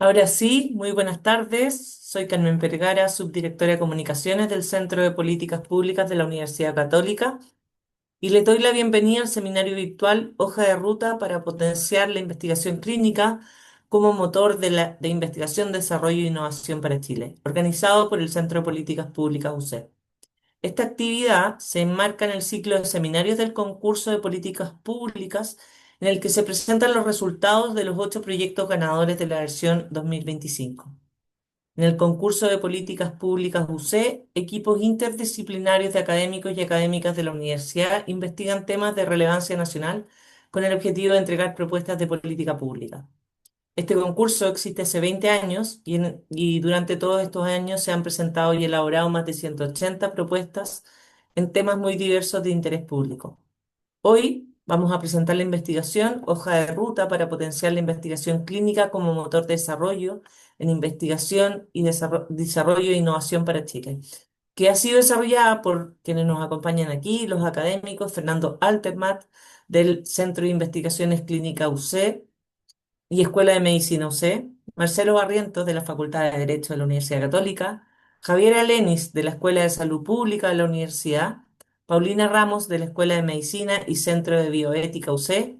Ahora sí, muy buenas tardes. Soy Carmen Vergara, subdirectora de Comunicaciones del Centro de Políticas Públicas de la Universidad Católica, y le doy la bienvenida al seminario virtual Hoja de Ruta para potenciar la investigación clínica como motor de investigación, desarrollo e innovación para Chile, organizado por el Centro de Políticas Públicas UC. Esta actividad se enmarca en el ciclo de seminarios del concurso de políticas públicas en el que se presentan los resultados de los 8 proyectos ganadores de la versión 2025. En el concurso de políticas públicas UC, equipos interdisciplinarios de académicos y académicas de la universidad investigan temas de relevancia nacional con el objetivo de entregar propuestas de política pública. Este concurso existe hace 20 años y durante todos estos años se han presentado y elaborado más de 180 propuestas en temas muy diversos de interés público. Hoy vamos a presentar la investigación Hoja de Ruta para potenciar la investigación clínica como motor de desarrollo en investigación y desarrollo e innovación para Chile, que ha sido desarrollada por quienes nos acompañan aquí, los académicos Fernando Altermat del Centro de Investigaciones Clínicas UC y Escuela de Medicina UC, Marcelo Barrientos de la Facultad de Derecho de la Universidad Católica, Javiera Lenis de la Escuela de Salud Pública de la Universidad, Paulina Ramos de la Escuela de Medicina y Centro de Bioética UC,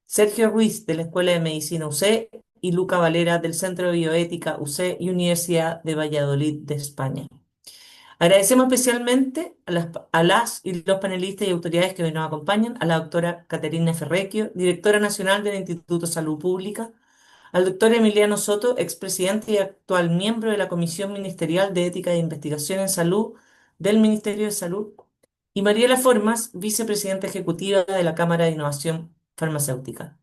Sergio Ruiz de la Escuela de Medicina UC y Luca Valera del Centro de Bioética UC y Universidad de Valladolid de España. Agradecemos especialmente a las y los panelistas y autoridades que hoy nos acompañan, a la doctora Caterina Ferrecchio, directora nacional del Instituto de Salud Pública, al doctor Emiliano Soto, expresidente y actual miembro de la Comisión Ministerial de Ética e Investigación en Salud del Ministerio de Salud, y Mariela Formas, vicepresidenta ejecutiva de la Cámara de Innovación Farmacéutica.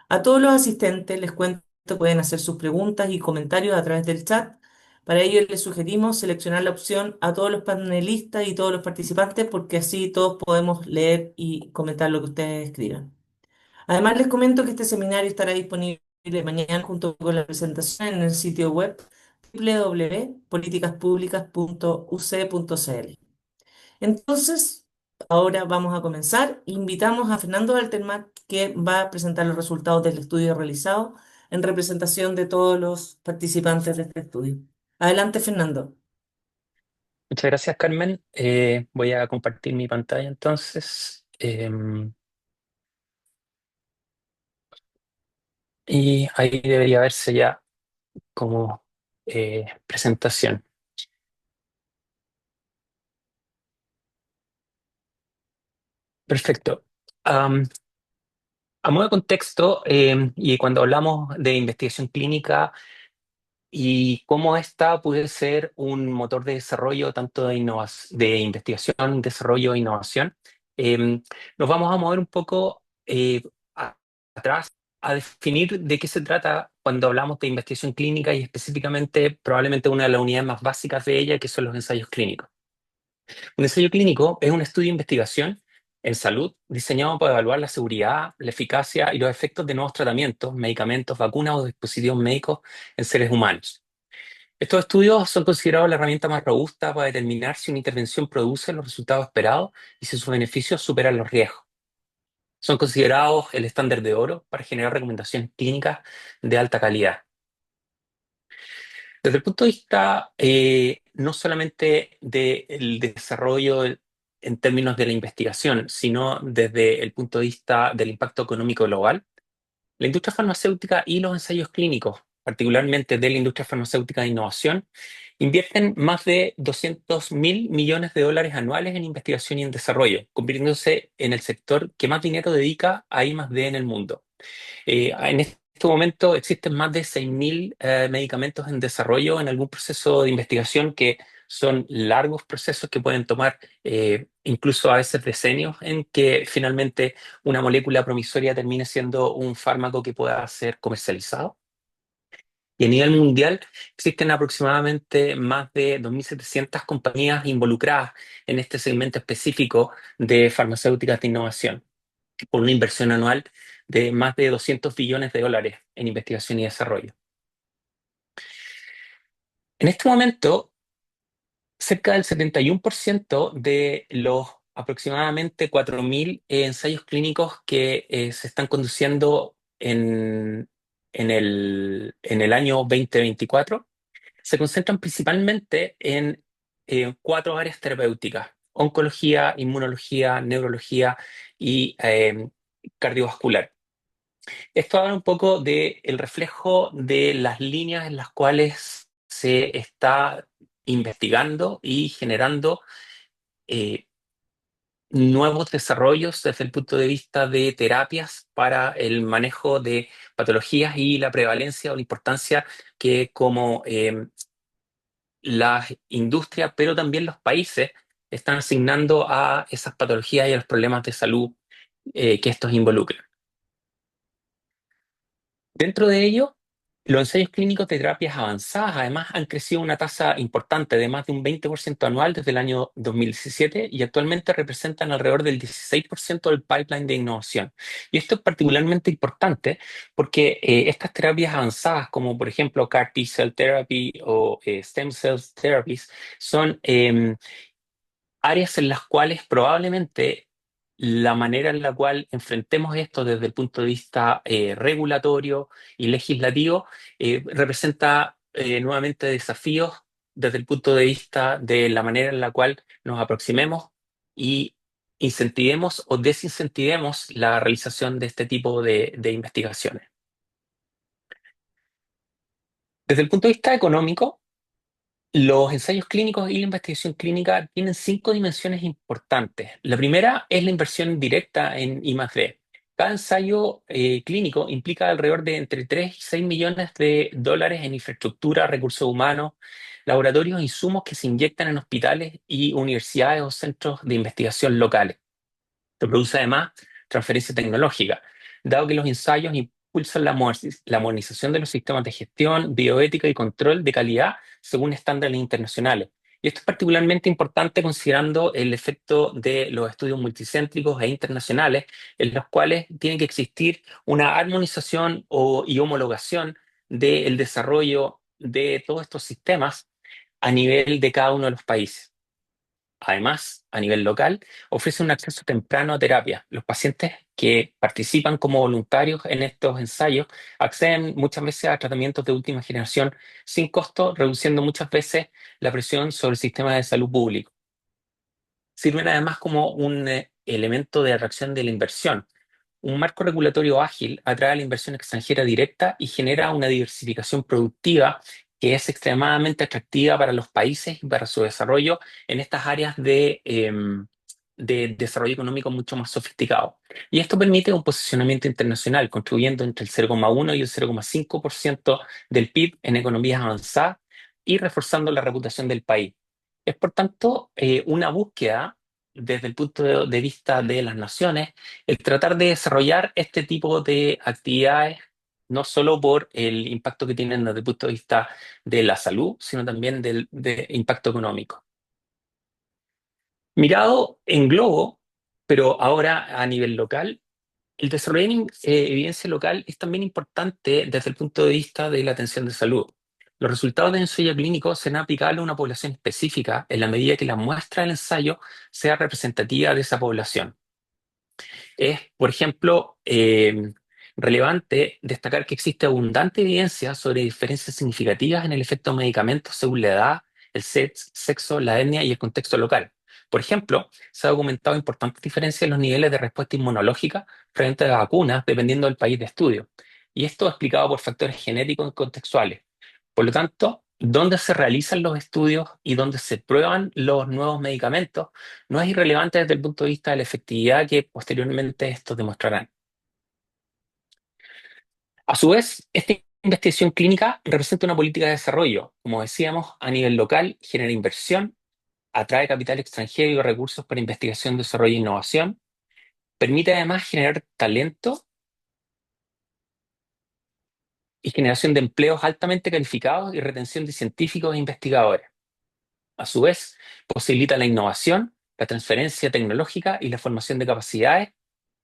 A todos los asistentes les cuento que pueden hacer sus preguntas y comentarios a través del chat. Para ello les sugerimos seleccionar la opción a todos los panelistas y todos los participantes porque así todos podemos leer y comentar lo que ustedes escriban. Además, les comento que este seminario estará disponible mañana junto con la presentación en el sitio web www.politicaspublicas.uc.cl. Entonces, ahora vamos a comenzar. Invitamos a Fernando Altermat, que va a presentar los resultados del estudio realizado en representación de todos los participantes de este estudio. Adelante, Fernando. Muchas gracias, Carmen. Voy a compartir mi pantalla entonces. Y ahí debería verse ya como presentación. Perfecto. Am, a modo de contexto, y cuando hablamos de investigación clínica y cómo esta puede ser un motor de desarrollo tanto de investigación, desarrollo e innovación, nos vamos a mover un poco atrás a definir de qué se trata cuando hablamos de investigación clínica y específicamente probablemente una de las unidades más básicas de ella, que son los ensayos clínicos. Un ensayo clínico es un estudio de investigación en salud diseñado para evaluar la seguridad, la eficacia y los efectos de nuevos tratamientos, medicamentos, vacunas o dispositivos médicos en seres humanos. Estos estudios son considerados la herramienta más robusta para determinar si una intervención produce los resultados esperados y si sus beneficios superan los riesgos. Son considerados el estándar de oro para generar recomendaciones clínicas de alta calidad. Desde el punto de vista no solamente del desarrollo en términos de la investigación, sino desde el punto de vista del impacto económico global, la industria farmacéutica y los ensayos clínicos, particularmente de la industria farmacéutica de innovación, invierten más de 200.000 millones de dólares anuales en investigación y en desarrollo, convirtiéndose en el sector que más dinero dedica a I+D en el mundo. En este momento existen más de 6.000 medicamentos en desarrollo en algún proceso de investigación que son largos procesos que pueden tomar incluso a veces decenios en que finalmente una molécula promisoria termine siendo un fármaco que pueda ser comercializado. Y a nivel mundial existen aproximadamente más de 2.700 compañías involucradas en este segmento específico de farmacéuticas de innovación, por una inversión anual de más de 200 billones de dólares en investigación y desarrollo. En este momento, cerca del 71% de los aproximadamente 4.000 ensayos clínicos que se están conduciendo en el año 2024 se concentran principalmente en cuatro áreas terapéuticas: oncología, inmunología, neurología y cardiovascular. Esto habla un poco del reflejo de las líneas en las cuales se está investigando y generando eh, nuevos desarrollos desde el punto de vista de terapias para el manejo de patologías y la prevalencia o la importancia que como la industria, pero también los países están asignando a esas patologías y a los problemas de salud que estos involucran. Dentro de ello, los ensayos clínicos de terapias avanzadas además han crecido una tasa importante de más de un 20% anual desde el año 2017 y actualmente representan alrededor del 16% del pipeline de innovación. Y esto es particularmente importante porque estas terapias avanzadas, como por ejemplo CAR T-cell therapy o stem cell therapies, son áreas en las cuales probablemente la manera en la cual enfrentemos esto desde el punto de vista regulatorio y legislativo representa nuevamente desafíos desde el punto de vista de la manera en la cual nos aproximemos y incentivemos o desincentivemos la realización de este tipo de investigaciones. Desde el punto de vista económico, los ensayos clínicos y la investigación clínica tienen cinco dimensiones importantes. La primera es la inversión directa en I+D. Cada ensayo clínico implica alrededor de entre 3 y 6 millones de dólares en infraestructura, recursos humanos, laboratorios e insumos que se inyectan en hospitales y universidades o centros de investigación locales. Se produce además transferencia tecnológica, dado que los ensayos impulsan la modernización de los sistemas de gestión, bioética y control de calidad según estándares internacionales. Y esto es particularmente importante considerando el efecto de los estudios multicéntricos e internacionales, en los cuales tiene que existir una armonización y homologación del desarrollo de todos estos sistemas a nivel de cada uno de los países. Además, a nivel local, ofrece un acceso temprano a terapia. Los pacientes que participan como voluntarios en estos ensayos acceden muchas veces a tratamientos de última generación sin costo, reduciendo muchas veces la presión sobre el sistema de salud público. Sirven además como un elemento de atracción de la inversión. Un marco regulatorio ágil atrae la inversión extranjera directa y genera una diversificación productiva que es extremadamente atractiva para los países y para su desarrollo en estas áreas de desarrollo económico mucho más sofisticado. Y esto permite un posicionamiento internacional, contribuyendo entre el 0,1 y el 0,5% del PIB en economías avanzadas y reforzando la reputación del país. Es, por tanto, una búsqueda desde el punto de vista de las naciones el tratar de desarrollar este tipo de actividades, no solo por el impacto que tienen desde el punto de vista de la salud, sino también del de impacto económico. Mirado en globo, pero ahora a nivel local, el desarrollo de evidencia local es también importante desde el punto de vista de la atención de salud. Los resultados del ensayo clínico serán aplicables a una población específica en la medida que la muestra del ensayo sea representativa de esa población. Es, por ejemplo, relevante destacar que existe abundante evidencia sobre diferencias significativas en el efecto de medicamentos según la edad, el sexo, la etnia y el contexto local. Por ejemplo, se ha documentado importantes diferencias en los niveles de respuesta inmunológica frente a vacunas dependiendo del país de estudio. Y esto es explicado por factores genéticos y contextuales. Por lo tanto, dónde se realizan los estudios y dónde se prueban los nuevos medicamentos no es irrelevante desde el punto de vista de la efectividad que posteriormente estos demostrarán. A su vez, esta investigación clínica representa una política de desarrollo. Como decíamos, a nivel local genera inversión, atrae capital extranjero y recursos para investigación, desarrollo e innovación, permite además generar talento y generación de empleos altamente calificados y retención de científicos e investigadores. A su vez, posibilita la innovación, la transferencia tecnológica y la formación de capacidades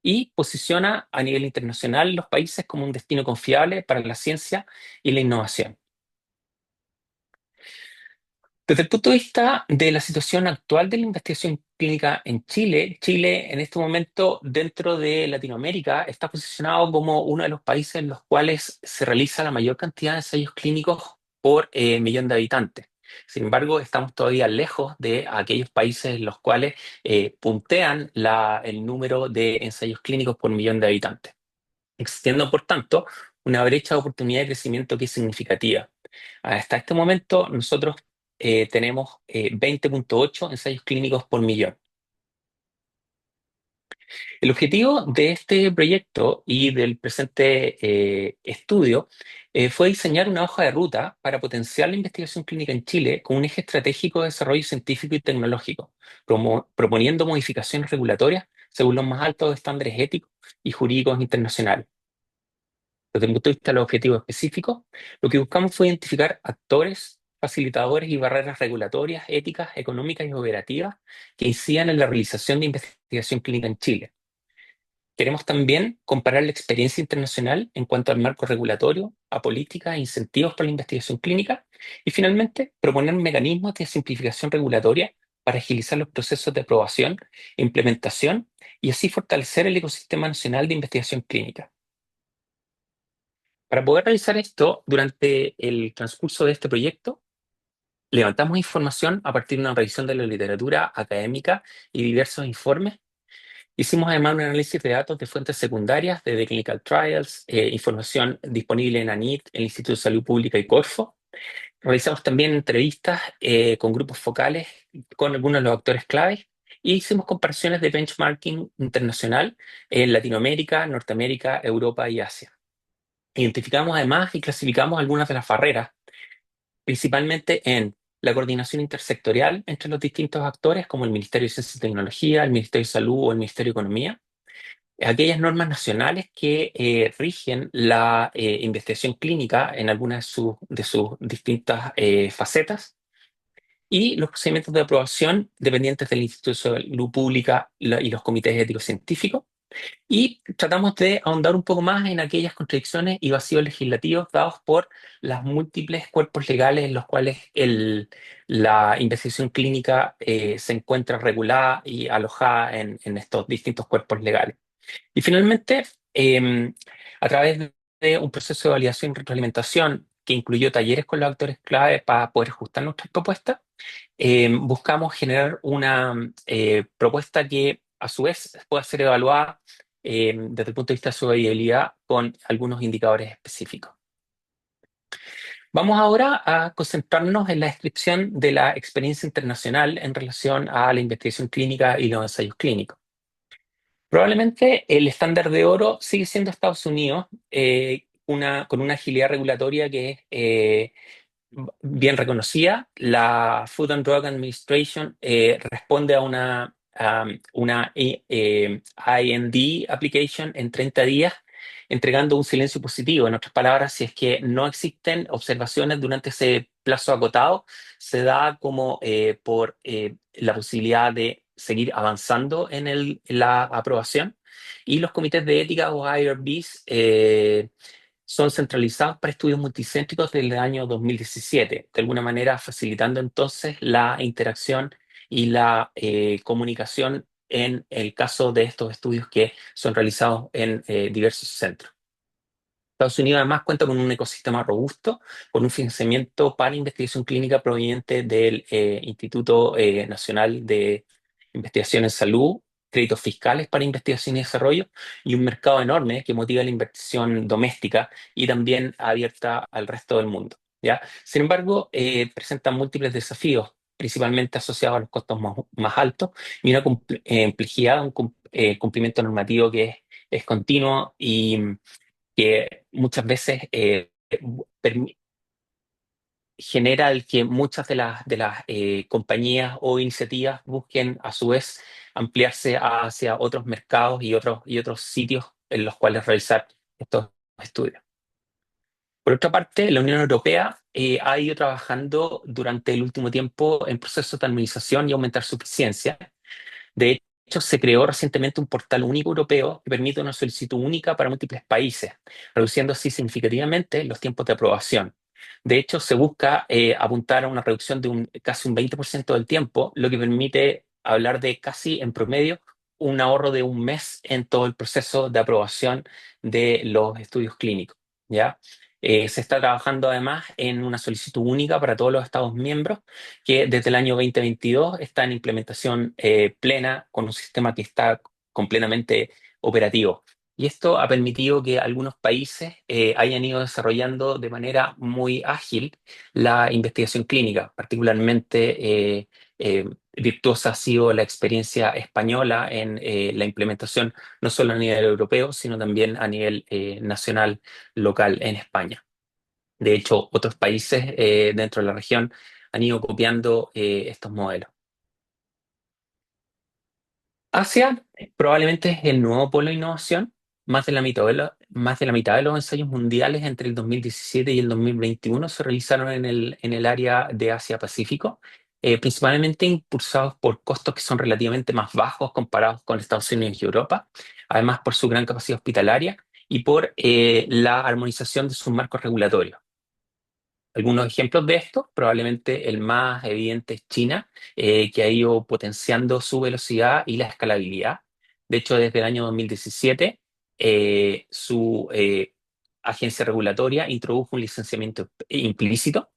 y posiciona a nivel internacional los países como un destino confiable para la ciencia y la innovación. Desde el punto de vista de la situación actual de la investigación clínica en Chile, Chile en este momento dentro de Latinoamérica está posicionado como uno de los países en los cuales se realiza la mayor cantidad de ensayos clínicos por millón de habitantes. Sin embargo, estamos todavía lejos de aquellos países en los cuales puntean el número de ensayos clínicos por millón de habitantes, existiendo, por tanto, una brecha de oportunidad de crecimiento que es significativa. Hasta este momento, nosotros tenemos 20,8 ensayos clínicos por millón. El objetivo de este proyecto y del presente estudio fue diseñar una hoja de ruta para potenciar la investigación clínica en Chile con un eje estratégico de desarrollo científico y tecnológico, proponiendo modificaciones regulatorias según los más altos estándares éticos y jurídicos internacionales. Desde el punto de vista de los objetivos específicos, lo que buscamos fue identificar actores, facilitadores y barreras regulatorias, éticas, económicas y operativas que incidan en la realización de investigación clínica en Chile. Queremos también comparar la experiencia internacional en cuanto al marco regulatorio, a políticas e incentivos para la investigación clínica y finalmente proponer mecanismos de simplificación regulatoria para agilizar los procesos de aprobación e implementación y así fortalecer el ecosistema nacional de investigación clínica. Para poder realizar esto, durante el transcurso de este proyecto, levantamos información a partir de una revisión de la literatura académica y diversos informes. Hicimos además un análisis de datos de fuentes secundarias de The Clinical Trials, información disponible en ANIT, el Instituto de Salud Pública y Corfo. Realizamos también entrevistas con grupos focales, con algunos de los actores claves, y hicimos comparaciones de benchmarking internacional en Latinoamérica, Norteamérica, Europa y Asia. Identificamos además y clasificamos algunas de las barreras, principalmente en la coordinación intersectorial entre los distintos actores, como el Ministerio de Ciencia y Tecnología, el Ministerio de Salud o el Ministerio de Economía, aquellas normas nacionales que rigen la investigación clínica en algunas de sus distintas facetas, y los procedimientos de aprobación dependientes del Instituto de Salud Pública y los comités éticos científicos. Y tratamos de ahondar un poco más en aquellas contradicciones y vacíos legislativos dados por las múltiples cuerpos legales en los cuales la investigación clínica se encuentra regulada y alojada en estos distintos cuerpos legales. Y finalmente, a través de un proceso de validación y retroalimentación que incluyó talleres con los actores clave para poder ajustar nuestras propuestas, buscamos generar una propuesta que a su vez pueda ser evaluada desde el punto de vista de su viabilidad con algunos indicadores específicos. Vamos ahora a concentrarnos en la descripción de la experiencia internacional en relación a la investigación clínica y los ensayos clínicos. Probablemente el estándar de oro sigue siendo Estados Unidos, con una agilidad regulatoria que es bien reconocida. La Food and Drug Administration responde a una IND application en 30 días, entregando un silencio positivo. En otras palabras, si es que no existen observaciones durante ese plazo acotado, se da como por la posibilidad de seguir avanzando en la aprobación. Y los comités de ética o IRBs son centralizados para estudios multicéntricos desde el año 2017, de alguna manera facilitando entonces la interacción y la comunicación en el caso de estos estudios que son realizados en diversos centros. Estados Unidos además cuenta con un ecosistema robusto, con un financiamiento para investigación clínica proveniente del Instituto Nacional de Investigación en Salud, créditos fiscales para investigación y desarrollo, y un mercado enorme que motiva la inversión doméstica y también abierta al resto del mundo, ¿ya? Sin embargo, presenta múltiples desafíos, principalmente asociados a los costos más altos y una complejidad, cumplimiento normativo que es continuo y que muchas veces permi- genera el que muchas de las compañías o iniciativas busquen a su vez ampliarse hacia otros mercados y otros sitios en los cuales realizar estos estudios. Por otra parte, la Unión Europea ha ido trabajando durante el último tiempo en procesos de armonización y aumentar su eficiencia. De hecho, se creó recientemente un portal único europeo que permite una solicitud única para múltiples países, reduciendo así significativamente los tiempos de aprobación. De hecho, se busca apuntar a una reducción de casi un 20% del tiempo, lo que permite hablar de casi en promedio un ahorro de un mes en todo el proceso de aprobación de los estudios clínicos, ¿ya? Se está trabajando además en una solicitud única para todos los Estados miembros que desde el año 2022 está en implementación plena con un sistema que está completamente operativo. Y esto ha permitido que algunos países hayan ido desarrollando de manera muy ágil la investigación clínica. Particularmente virtuosa ha sido la experiencia española en la implementación, no solo a nivel europeo, sino también a nivel nacional, local en España. De hecho, otros países dentro de la región han ido copiando estos modelos. Asia probablemente es el nuevo polo de innovación. Más de la mitad de los ensayos mundiales entre el 2017 y el 2021 se realizaron en el área de Asia-Pacífico, principalmente impulsados por costos que son relativamente más bajos comparados con Estados Unidos y Europa, además por su gran capacidad hospitalaria y por la armonización de sus marcos regulatorios. Algunos ejemplos de esto, probablemente el más evidente es China, que ha ido potenciando su velocidad y la escalabilidad. De hecho, desde el año 2017, su agencia regulatoria introdujo un licenciamiento implícito.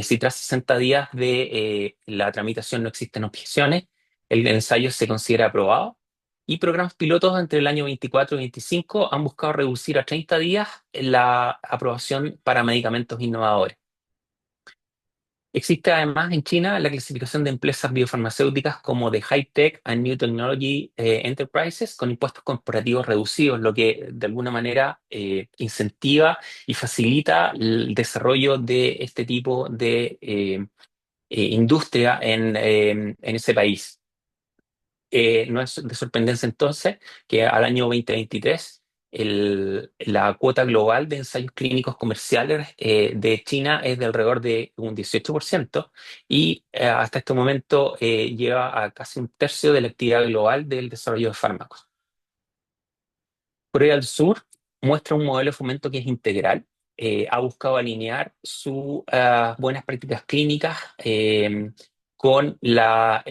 Si tras 60 días de la tramitación no existen objeciones, el ensayo se considera aprobado. Y programas pilotos entre el año 24 y 25 han buscado reducir a 30 días la aprobación para medicamentos innovadores. Existe además en China la clasificación de empresas biofarmacéuticas como de High Tech and New Technology Enterprises con impuestos corporativos reducidos, lo que de alguna manera incentiva y facilita el desarrollo de este tipo de industria en ese país. No es de sorprendencia entonces que al año 2023 la cuota global de ensayos clínicos comerciales de China es de alrededor de un 18% y hasta este momento lleva a casi un tercio de la actividad global del desarrollo de fármacos. Corea del Sur muestra un modelo de fomento que es integral. Ha buscado alinear sus buenas prácticas clínicas con la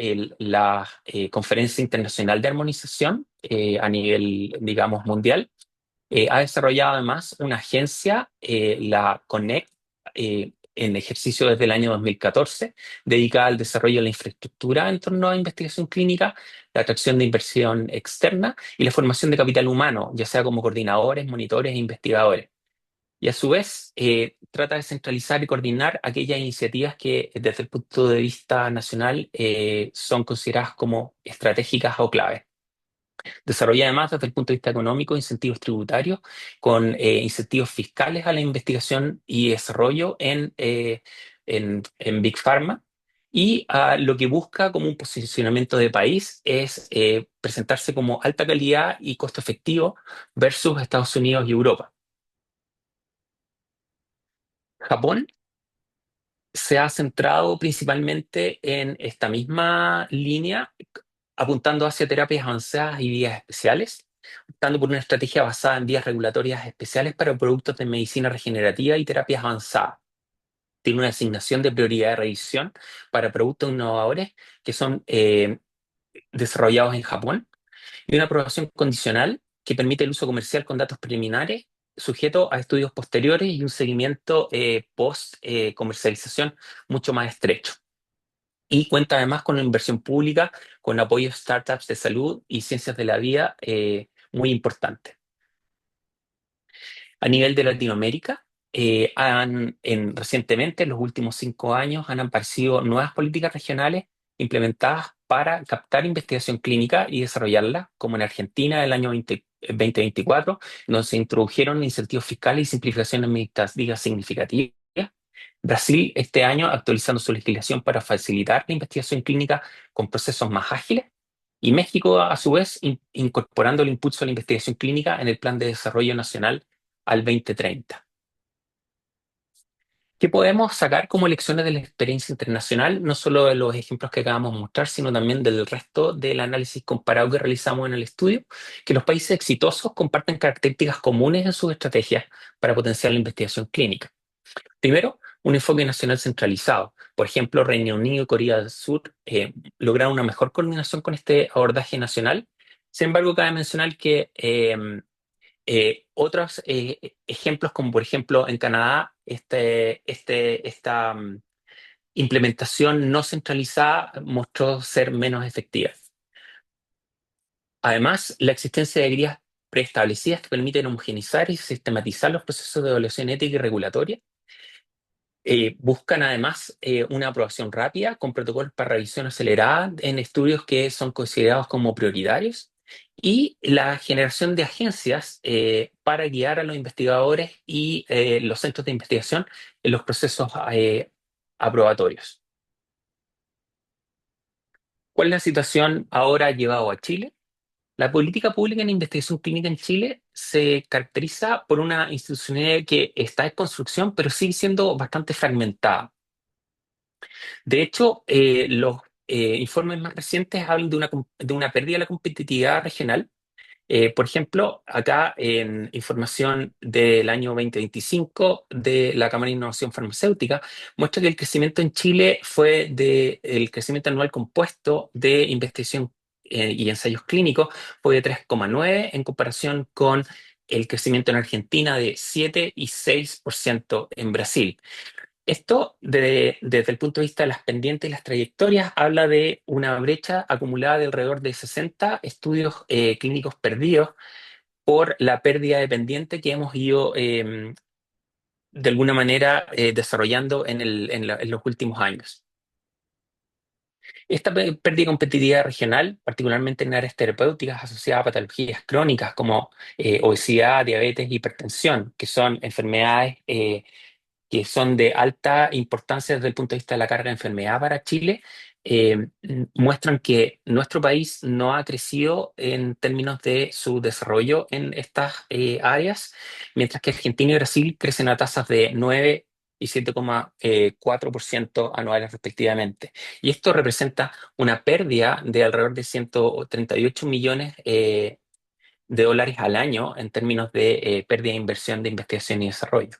Conferencia Internacional de Armonización a nivel, digamos, mundial. Ha desarrollado además una agencia, la CONNECT, en ejercicio desde el año 2014, dedicada al desarrollo de la infraestructura en torno a investigación clínica, la atracción de inversión externa y la formación de capital humano, ya sea como coordinadores, monitores e investigadores. Y a su vez, trata de centralizar y coordinar aquellas iniciativas que desde el punto de vista nacional son consideradas como estratégicas o claves. Desarrolla además desde el punto de vista económico incentivos tributarios con incentivos fiscales a la investigación y desarrollo en Big Pharma. Y lo que busca como un posicionamiento de país es presentarse como alta calidad y costo efectivo versus Estados Unidos y Europa. Japón se ha centrado principalmente en esta misma línea, apuntando hacia terapias avanzadas y vías especiales, optando por una estrategia basada en vías regulatorias especiales para productos de medicina regenerativa y terapias avanzadas. Tiene una asignación de prioridad de revisión para productos innovadores que son desarrollados en Japón y una aprobación condicional que permite el uso comercial con datos preliminares sujeto a estudios posteriores y un seguimiento post comercialización mucho más estrecho. Y cuenta además con una inversión pública, con apoyo a startups de salud y ciencias de la vida muy importante. A nivel de Latinoamérica, recientemente, en los últimos 5 años, han aparecido nuevas políticas regionales implementadas para captar investigación clínica y desarrollarla, como en Argentina el año 2024, donde se introdujeron incentivos fiscales y simplificaciones administrativas significativas. Brasil este año actualizando su legislación para facilitar la investigación clínica con procesos más ágiles. Y México, a su vez, incorporando el impulso a la investigación clínica en el Plan de Desarrollo Nacional al 2030. ¿Qué podemos sacar como lecciones de la experiencia internacional? No solo de los ejemplos que acabamos de mostrar, sino también del resto del análisis comparado que realizamos en el estudio, que los países exitosos comparten características comunes en sus estrategias para potenciar la investigación clínica. Primero, un enfoque nacional centralizado. Por ejemplo, Reino Unido y Corea del Sur lograron una mejor coordinación con este abordaje nacional. Sin embargo, cabe mencionar que otros ejemplos, como por ejemplo en Canadá, esta implementación no centralizada mostró ser menos efectiva. Además, la existencia de guías preestablecidas que permiten homogeneizar y sistematizar los procesos de evaluación ética y regulatoria buscan además una aprobación rápida con protocolos para revisión acelerada en estudios que son considerados como prioritarios y la generación de agencias para guiar a los investigadores y los centros de investigación en los procesos aprobatorios. ¿Cuál es la situación ahora llevado a Chile? La política pública en investigación clínica en Chile se caracteriza por una institucionalidad que está en construcción, pero sigue siendo bastante fragmentada. De hecho, los informes más recientes hablan de una pérdida de la competitividad regional. Por ejemplo, acá en información del año 2025 de la Cámara de Innovación Farmacéutica, muestra que el crecimiento en Chile el crecimiento anual compuesto de investigación y ensayos clínicos fue de 3,9 en comparación con el crecimiento en Argentina de 7 y 6% en Brasil. Esto, desde el punto de vista de las pendientes y las trayectorias, habla de una brecha acumulada de alrededor de 60 estudios clínicos perdidos por la pérdida de pendiente que hemos ido de alguna manera desarrollando en los últimos años. Esta pérdida de competitividad regional, particularmente en áreas terapéuticas asociadas a patologías crónicas como obesidad, diabetes, hipertensión, que son enfermedades que son de alta importancia desde el punto de vista de la carga de enfermedad para Chile, muestran que nuestro país no ha crecido en términos de su desarrollo en estas áreas, mientras que Argentina y Brasil crecen a tasas de 9 y 7,4% anuales respectivamente. Y esto representa una pérdida de alrededor de 138 millones de dólares al año en términos de pérdida de inversión de investigación y desarrollo.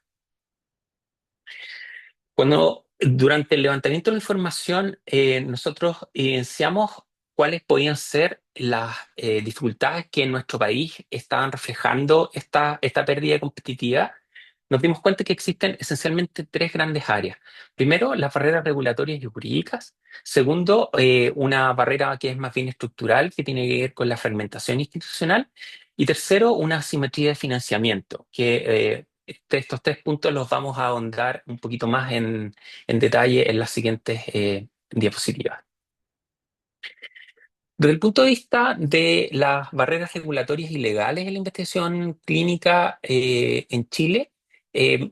Durante el levantamiento de la información, nosotros evidenciamos cuáles podían ser las dificultades que en nuestro país estaban reflejando esta pérdida de competitividad. Nos dimos cuenta que existen esencialmente tres grandes áreas. Primero, las barreras regulatorias y jurídicas. Segundo, una barrera que es más bien estructural, que tiene que ver con la fragmentación institucional. Y tercero, una asimetría de financiamiento, que estos tres puntos los vamos a ahondar un poquito más en detalle en las siguientes diapositivas. Desde el punto de vista de las barreras regulatorias y legales en la investigación clínica en Chile,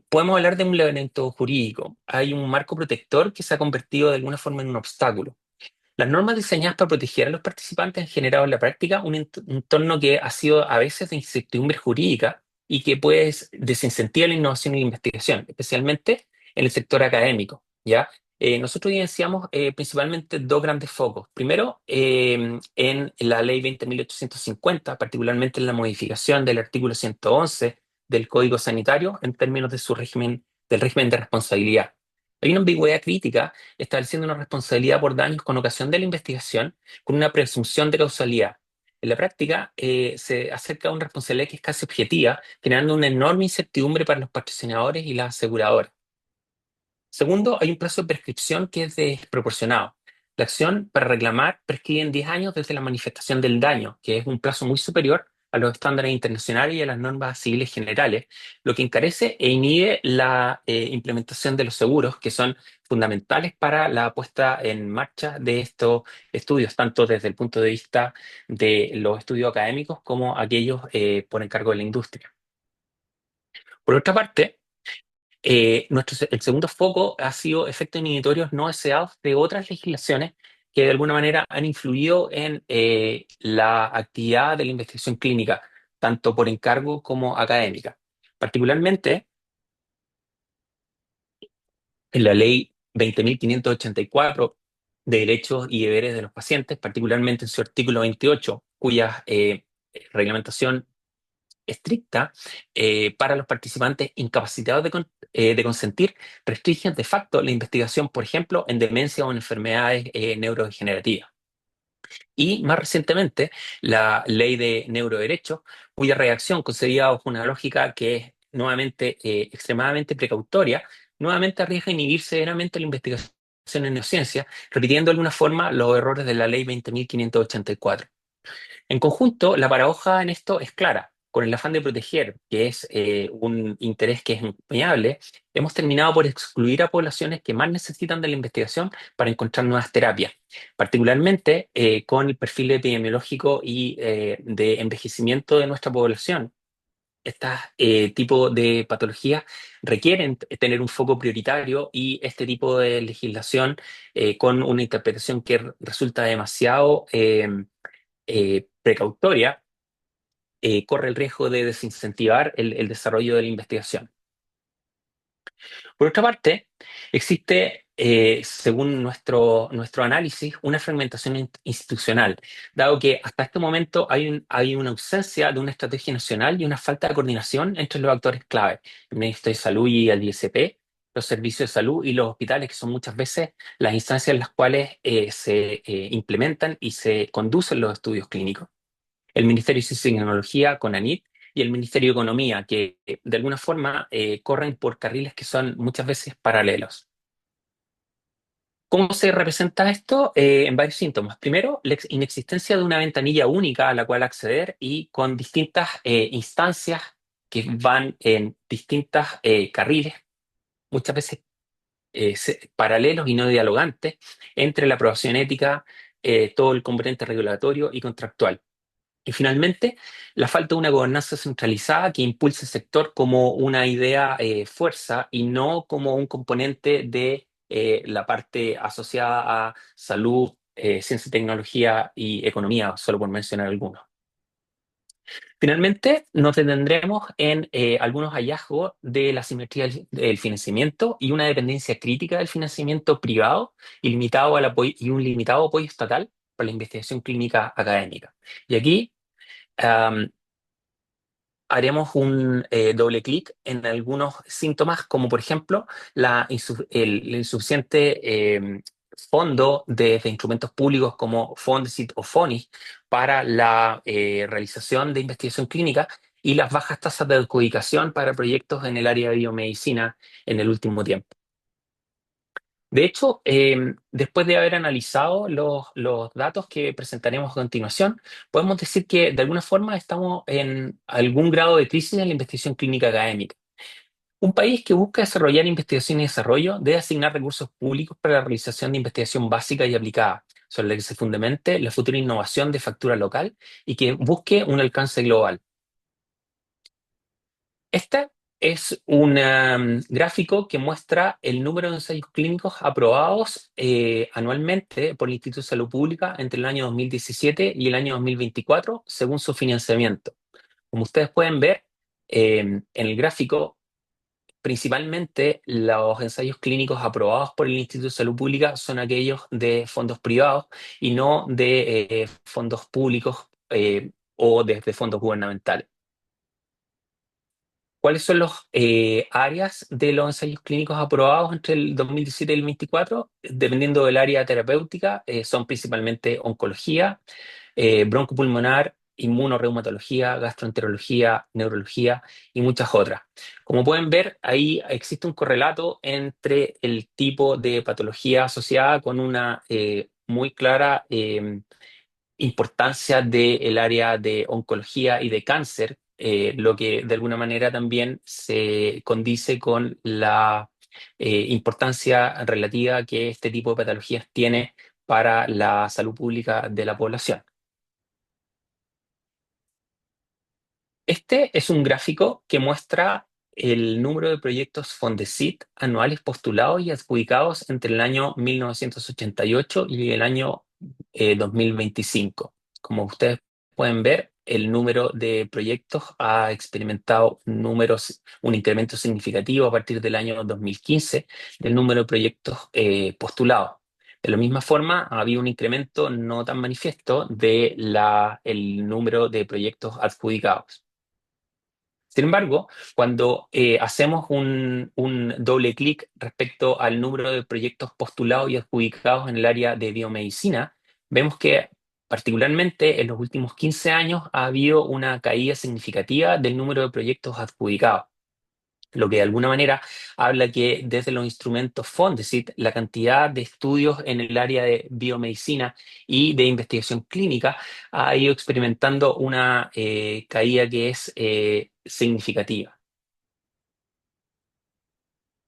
podemos hablar de un elemento jurídico. Hay un marco protector que se ha convertido de alguna forma en un obstáculo. Las normas diseñadas para proteger a los participantes han generado en la práctica un entorno que ha sido a veces de incertidumbre jurídica y que puede desincentivar la innovación y la investigación, especialmente en el sector académico, ¿ya? Nosotros evidenciamos principalmente dos grandes focos. Primero, en la Ley 20.850, particularmente en la modificación del artículo 111 del Código Sanitario en términos de del régimen de responsabilidad. Hay una ambigüedad crítica estableciendo una responsabilidad por daños con ocasión de la investigación con una presunción de causalidad. En la práctica, se acerca a una responsabilidad que es casi objetiva, generando una enorme incertidumbre para los patrocinadores y las aseguradoras. Segundo, hay un plazo de prescripción que es desproporcionado. La acción para reclamar prescribe en 10 años desde la manifestación del daño, que es un plazo muy superior a los estándares internacionales y a las normas civiles generales, lo que encarece e inhibe la implementación de los seguros, que son fundamentales para la puesta en marcha de estos estudios, tanto desde el punto de vista de los estudios académicos como aquellos por encargo de la industria. Por otra parte, el segundo foco ha sido efectos inhibitorios no deseados de otras legislaciones que de alguna manera han influido en la actividad de la investigación clínica, tanto por encargo como académica. Particularmente en la Ley 20.584 de Derechos y Deberes de los Pacientes, particularmente en su artículo 28, cuya reglamentación estricta para los participantes incapacitados de consentir, restringen de facto la investigación, por ejemplo, en demencia o en enfermedades neurodegenerativas. Y más recientemente, la ley de neuroderecho, cuya redacción concebida bajo una lógica que es nuevamente extremadamente precautoria, nuevamente arriesga a inhibir severamente la investigación en neurociencia, repitiendo de alguna forma los errores de la ley 20.584. En conjunto, la paradoja en esto es clara. Con el afán de proteger, que es un interés que es encomiable, hemos terminado por excluir a poblaciones que más necesitan de la investigación para encontrar nuevas terapias, particularmente con el perfil epidemiológico y de envejecimiento de nuestra población. Estos tipos de patologías requieren tener un foco prioritario y este tipo de legislación con una interpretación que resulta demasiado precautoria, corre el riesgo de desincentivar el desarrollo de la investigación. Por otra parte, existe, según nuestro análisis, una fragmentación institucional, dado que hasta este momento hay una ausencia de una estrategia nacional y una falta de coordinación entre los actores clave, el Ministerio de Salud y el ISP, los servicios de salud y los hospitales, que son muchas veces las instancias en las cuales se implementan y se conducen los estudios clínicos, el Ministerio de Ciencia y Tecnología, CONANIT, y el Ministerio de Economía, que de alguna forma corren por carriles que son muchas veces paralelos. ¿Cómo se representa esto? En varios síntomas. Primero, la inexistencia de una ventanilla única a la cual acceder y con distintas instancias que van en distintas carriles, muchas veces paralelos y no dialogantes, entre la aprobación ética, todo el componente regulatorio y contractual. Y finalmente, la falta de una gobernanza centralizada que impulse el sector como una idea fuerza y no como un componente de la parte asociada a salud, ciencia y tecnología y economía, solo por mencionar algunos. Finalmente, nos detendremos en algunos hallazgos de la simetría del financiamiento y una dependencia crítica del financiamiento privado y, limitado al apoyo, y un limitado apoyo estatal para la investigación clínica académica. Y aquí haremos un doble clic en algunos síntomas, como por ejemplo el insuficiente fondo de instrumentos públicos como Fondesit o FONIS para la realización de investigación clínica y las bajas tasas de adjudicación para proyectos en el área de biomedicina en el último tiempo. De hecho, después de haber analizado los datos que presentaremos a continuación, podemos decir que de alguna forma estamos en algún grado de crisis en la investigación clínica académica. Un país que busca desarrollar investigación y desarrollo debe asignar recursos públicos para la realización de investigación básica y aplicada, sobre la que se fundamente la futura innovación de factura local y que busque un alcance global. Este es un gráfico que muestra el número de ensayos clínicos aprobados anualmente por el Instituto de Salud Pública entre el año 2017 y el año 2024, según su financiamiento. Como ustedes pueden ver en el gráfico, principalmente los ensayos clínicos aprobados por el Instituto de Salud Pública son aquellos de fondos privados y no de fondos públicos o desde fondos gubernamentales. ¿Cuáles son los áreas de los ensayos clínicos aprobados entre el 2017 y el 2024? Dependiendo del área terapéutica, son principalmente oncología, broncopulmonar, inmunorreumatología, gastroenterología, neurología y muchas otras. Como pueden ver, ahí existe un correlato entre el tipo de patología asociada con una muy clara importancia del área de oncología y de cáncer, lo que de alguna manera también se condice con la importancia relativa que este tipo de patologías tiene para la salud pública de la población. Este es un gráfico que muestra el número de proyectos Fondesit anuales postulados y adjudicados entre el año 1988 y el año 2025. Como ustedes pueden ver, el número de proyectos ha experimentado un incremento significativo a partir del año 2015 del número de proyectos postulados. De la misma forma, había un incremento no tan manifiesto de el número de proyectos adjudicados. Sin embargo, cuando hacemos un doble clic respecto al número de proyectos postulados y adjudicados en el área de biomedicina, vemos que particularmente en los últimos 15 años ha habido una caída significativa del número de proyectos adjudicados, lo que de alguna manera habla que desde los instrumentos Fondesit, la cantidad de estudios en el área de biomedicina y de investigación clínica ha ido experimentando una caída que es significativa.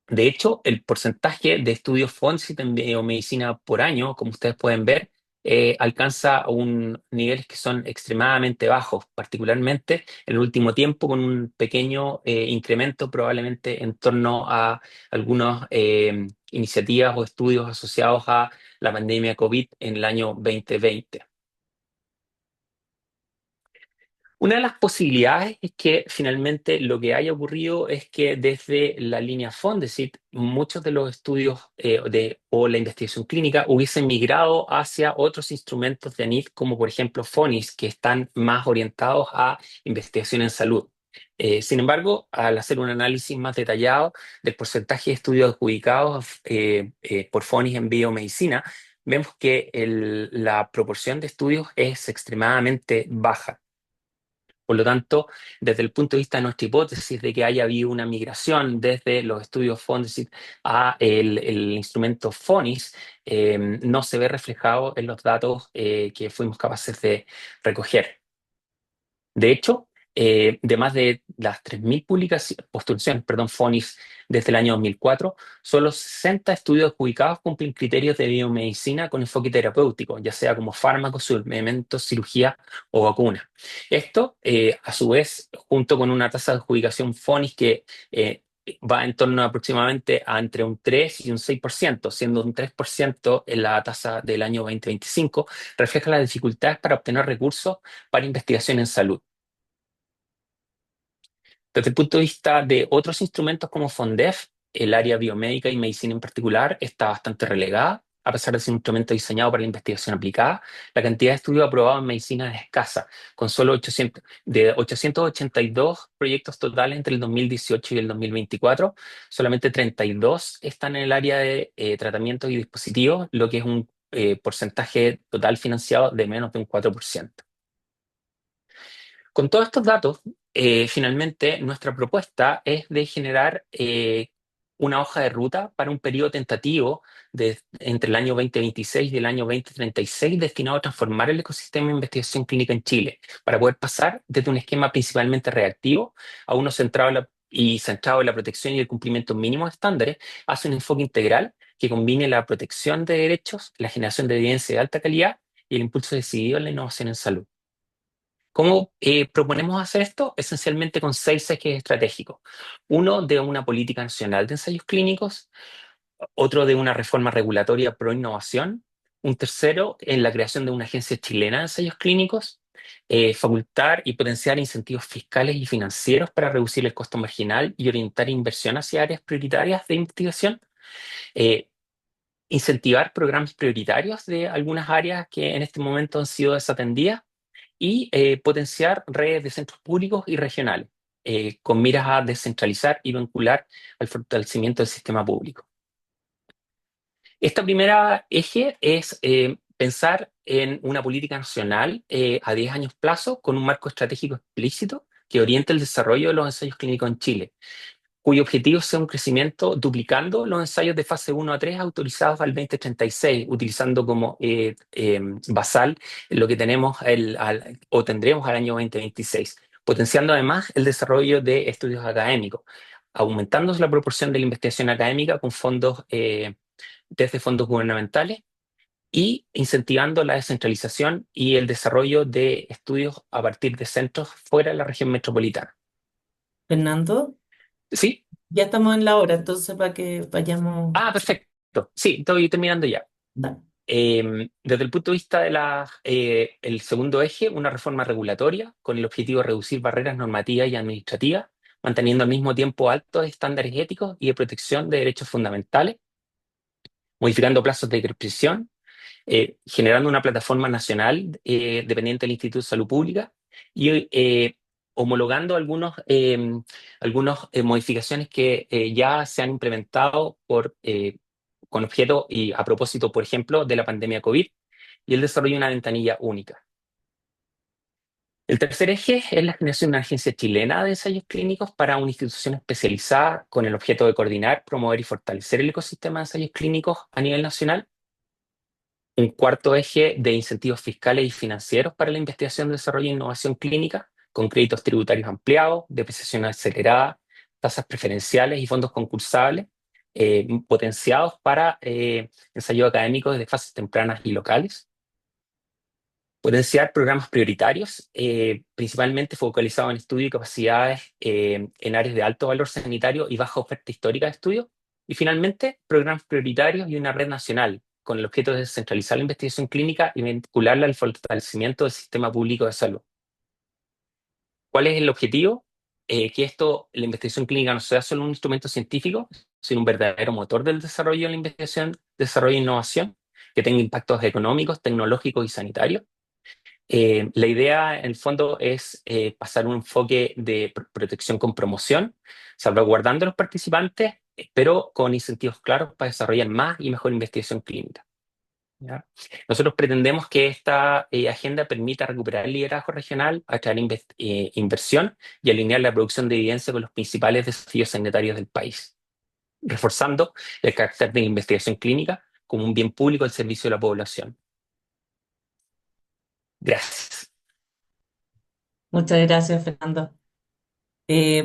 De hecho, el porcentaje de estudios Fondesit en biomedicina por año, como ustedes pueden ver, alcanza un niveles que son extremadamente bajos, particularmente en el último tiempo, con un pequeño incremento probablemente en torno a algunas iniciativas o estudios asociados a la pandemia COVID en el año 2020. Una de las posibilidades es que finalmente lo que haya ocurrido es que desde la línea Fondesit muchos de los estudios o la investigación clínica hubiesen migrado hacia otros instrumentos de ANIT, como por ejemplo FONIS, que están más orientados a investigación en salud. Sin embargo, al hacer un análisis más detallado del porcentaje de estudios adjudicados por FONIS en biomedicina, vemos que la proporción de estudios es extremadamente baja. Por lo tanto, desde el punto de vista de nuestra hipótesis de que haya habido una migración desde los estudios Fondesit a el instrumento FONIS, no se ve reflejado en los datos que fuimos capaces de recoger. De hecho, de más de las 3.000 postulaciones, perdón, FONIS desde el año 2004, solo 60 estudios publicados cumplen criterios de biomedicina con enfoque terapéutico, ya sea como fármacos, suplementos, cirugía o vacuna. Esto, a su vez, junto con una tasa de adjudicación FONIS que va en torno aproximadamente a entre un 3 y un 6%, siendo un 3% en la tasa del año 2025, refleja las dificultades para obtener recursos para investigación en salud. Desde el punto de vista de otros instrumentos como FONDEF, el área biomédica y medicina en particular está bastante relegada. A pesar de ser un instrumento diseñado para la investigación aplicada, la cantidad de estudios aprobados en medicina es escasa, con solo 882 proyectos totales entre el 2018 y el 2024, solamente 32 están en el área de tratamientos y dispositivos, lo que es un porcentaje total financiado de menos de un 4%. Con todos estos datos, finalmente nuestra propuesta es de generar una hoja de ruta para un periodo tentativo entre el año 2026 y el año 2036 destinado a transformar el ecosistema de investigación clínica en Chile, para poder pasar desde un esquema principalmente reactivo a uno centrado en la protección y el cumplimiento mínimo de estándares, hacia un enfoque integral que combine la protección de derechos, la generación de evidencia de alta calidad y el impulso decidido en la innovación en salud. ¿Cómo proponemos hacer esto? Esencialmente con 6 ejes estratégicos. Uno de una política nacional de ensayos clínicos, otro de una reforma regulatoria pro innovación, un tercero en la creación de una agencia chilena de ensayos clínicos, facultar y potenciar incentivos fiscales y financieros para reducir el costo marginal y orientar inversión hacia áreas prioritarias de investigación, eh, incentivar programas prioritarios de algunas áreas que en este momento han sido desatendidas y potenciar redes de centros públicos y regionales, con miras a descentralizar y vincular al fortalecimiento del sistema público. Esta primera eje es pensar en una política nacional a 10 años plazo con un marco estratégico explícito que oriente el desarrollo de los ensayos clínicos en Chile, cuyo objetivo sea un crecimiento duplicando los ensayos de fase 1 a 3 autorizados al 2036, utilizando como basal lo que tenemos o tendremos al año 2026, potenciando además el desarrollo de estudios académicos, aumentando la proporción de la investigación académica con fondos desde fondos gubernamentales y incentivando la descentralización y el desarrollo de estudios a partir de centros fuera de la región metropolitana. Fernando, ¿Sí? ya estamos en la hora, entonces para que vayamos. Ah, perfecto. Sí, estoy terminando ya. Da. Desde el punto de vista de el segundo eje, una reforma regulatoria con el objetivo de reducir barreras normativas y administrativas, manteniendo al mismo tiempo altos estándares éticos y de protección de derechos fundamentales, modificando plazos de prescripción, generando una plataforma nacional dependiente del Instituto de Salud Pública y homologando algunos modificaciones que ya se han implementado con objeto y a propósito, por ejemplo, de la pandemia COVID y el desarrollo de una ventanilla única. El tercer eje es la generación de una agencia chilena de ensayos clínicos para una institución especializada con el objeto de coordinar, promover y fortalecer el ecosistema de ensayos clínicos a nivel nacional. Un cuarto eje de incentivos fiscales y financieros para la investigación, desarrollo e innovación clínica, con créditos tributarios ampliados, depreciación acelerada, tasas preferenciales y fondos concursables potenciados para ensayos académicos de fases tempranas y locales. Potenciar programas prioritarios, principalmente focalizados en estudios y capacidades en áreas de alto valor sanitario y baja oferta histórica de estudio. Y finalmente, programas prioritarios y una red nacional, con el objeto de descentralizar la investigación clínica y vincularla al fortalecimiento del sistema público de salud. ¿Cuál es el objetivo? Que la investigación clínica no sea solo un instrumento científico, sino un verdadero motor del desarrollo de la investigación, desarrollo e innovación, que tenga impactos económicos, tecnológicos y sanitarios. La idea, en el fondo, es pasar un enfoque de protección con promoción, salvaguardando a los participantes, pero con incentivos claros para desarrollar más y mejor investigación clínica. ¿Ya? Nosotros pretendemos que esta agenda permita recuperar el liderazgo regional, atraer inversión y alinear la producción de evidencia con los principales desafíos sanitarios del país, reforzando el carácter de la investigación clínica como un bien público al servicio de la población. Gracias. Muchas gracias, Fernando.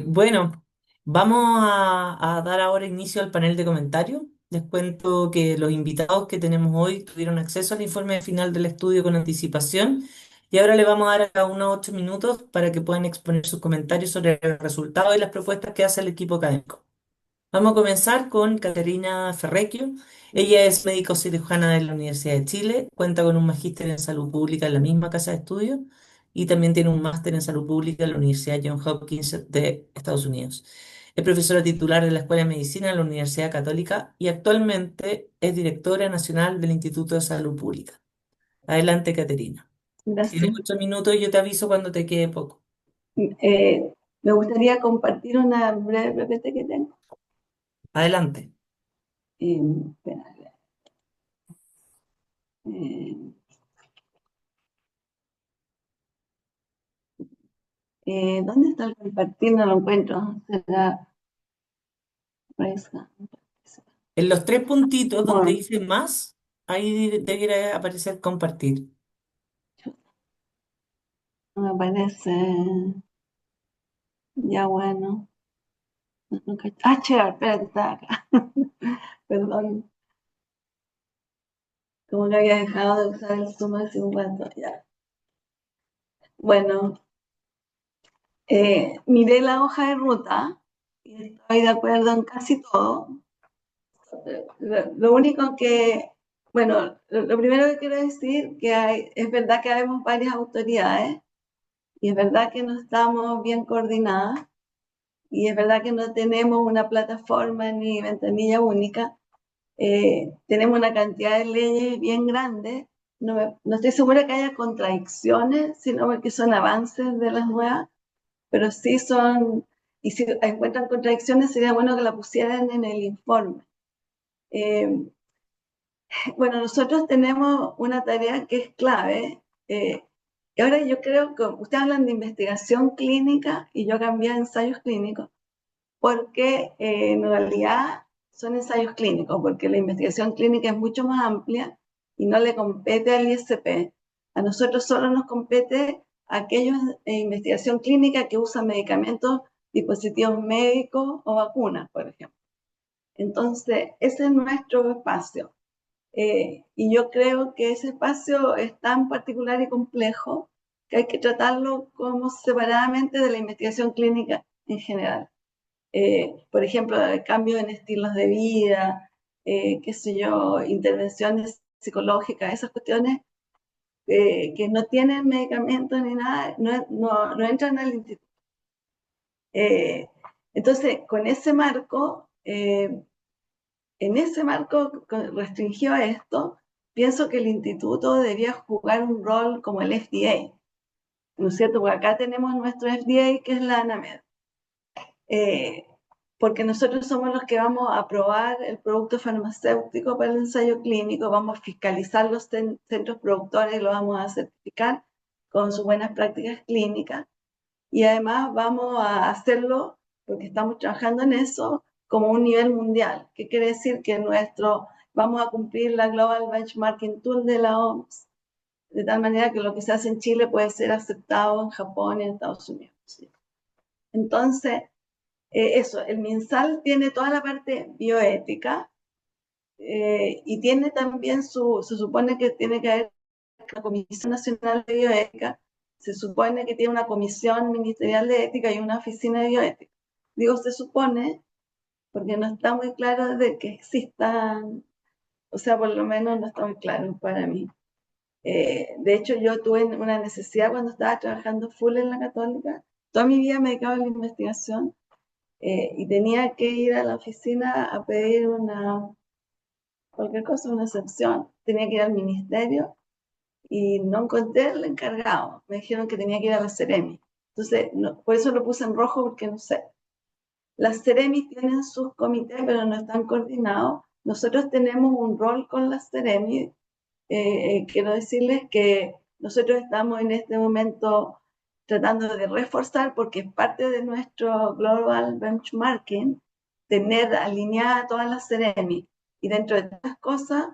Bueno, vamos a dar ahora inicio al panel de comentarios. Les cuento que los invitados que tenemos hoy tuvieron acceso al informe final del estudio con anticipación y ahora le vamos a dar a cada uno 8 minutos para que puedan exponer sus comentarios sobre el resultado y las propuestas que hace el equipo académico. Vamos a comenzar con Caterina Ferrecchio. Ella es médico cirujana de la Universidad de Chile, cuenta con un magíster en salud pública en la misma casa de estudio y también tiene un máster en salud pública en la Universidad Johns Hopkins de Estados Unidos. Es profesora titular de la Escuela de Medicina de la Universidad Católica y actualmente es directora nacional del Instituto de Salud Pública. Adelante, Caterina. Tienes Gracias. 8 minutos y yo te aviso cuando te quede poco. Me gustaría compartir una breve PPT que tengo. Adelante. Espera, eh, ¿Dónde está el compartir? No lo encuentro. ¿Será raise hand? En los tres puntitos donde Bueno, dice más, ahí debería aparecer compartir. no me aparece. Ya bueno. Share, espérate, está acá. Perdón, como que había dejado de usar el Zoom hace un rato. Ya. Bueno, miré la hoja de ruta y estoy de acuerdo en casi todo. Lo único que, bueno, lo primero que quiero decir que es verdad que habemos varias autoridades y es verdad que no estamos bien coordinadas y es verdad que no tenemos una plataforma ni ventanilla única. Tenemos una cantidad de leyes bien grandes. No estoy segura que haya contradicciones, sino que son avances de las nuevas, pero sí son, y si encuentran contradicciones sería bueno que la pusieran en el informe. Bueno, nosotros tenemos una tarea que es clave. Y ahora yo creo que ustedes hablan de investigación clínica y yo cambié a ensayos clínicos, porque en realidad son ensayos clínicos, porque la investigación clínica es mucho más amplia y no le compete al ISP. A nosotros solo nos compete aquellos investigación clínica que usan medicamentos, dispositivos médicos o vacunas, por ejemplo. Entonces, ese es nuestro espacio. Y yo creo que ese espacio es tan particular y complejo que hay que tratarlo como separadamente de la investigación clínica en general. Por ejemplo, el cambio en estilos de vida, qué sé yo, intervenciones psicológicas, esas cuestiones que no tienen medicamentos ni nada, no entran al instituto. Entonces, con ese marco, en ese marco restringido a esto, pienso que el instituto debería jugar un rol como el FDA. ¿no es cierto? Porque acá tenemos nuestro FDA, que es la ANAMED. Porque nosotros somos los que vamos a aprobar el producto farmacéutico para el ensayo clínico, vamos a fiscalizar los centros productores y lo vamos a certificar con sus buenas prácticas clínicas. Y además vamos a hacerlo, porque estamos trabajando en eso, como un nivel mundial. ¿Qué quiere decir? Que vamos a cumplir la Global Benchmarking Tool de la OMS, de tal manera que lo que se hace en Chile puede ser aceptado en Japón y en Estados Unidos. ¿Sí? Entonces, eso, el MinSal tiene toda la parte bioética y tiene también se supone que tiene que haber la Comisión Nacional de Bioética, se supone que tiene una comisión ministerial de ética y una oficina de bioética. Digo se supone porque no está muy claro de que existan, o sea, por lo menos no está muy claro para mí. De hecho, yo tuve una necesidad cuando estaba trabajando full en la Católica. Toda mi vida me dedicaba a la investigación y tenía que ir a la oficina a pedir cualquier cosa, una excepción. Tenía que ir al ministerio y no encontré el encargado. Me dijeron que tenía que ir a la Ceremi. Entonces, por eso lo puse en rojo porque no sé. Las Ceremi tienen sus comités, pero no están coordinados. Nosotros tenemos un rol con las Ceremi. Quiero decirles que nosotros estamos en este momento tratando de reforzar, porque es parte de nuestro Global Benchmarking, tener alineada todas las Ceremi. Y dentro de estas cosas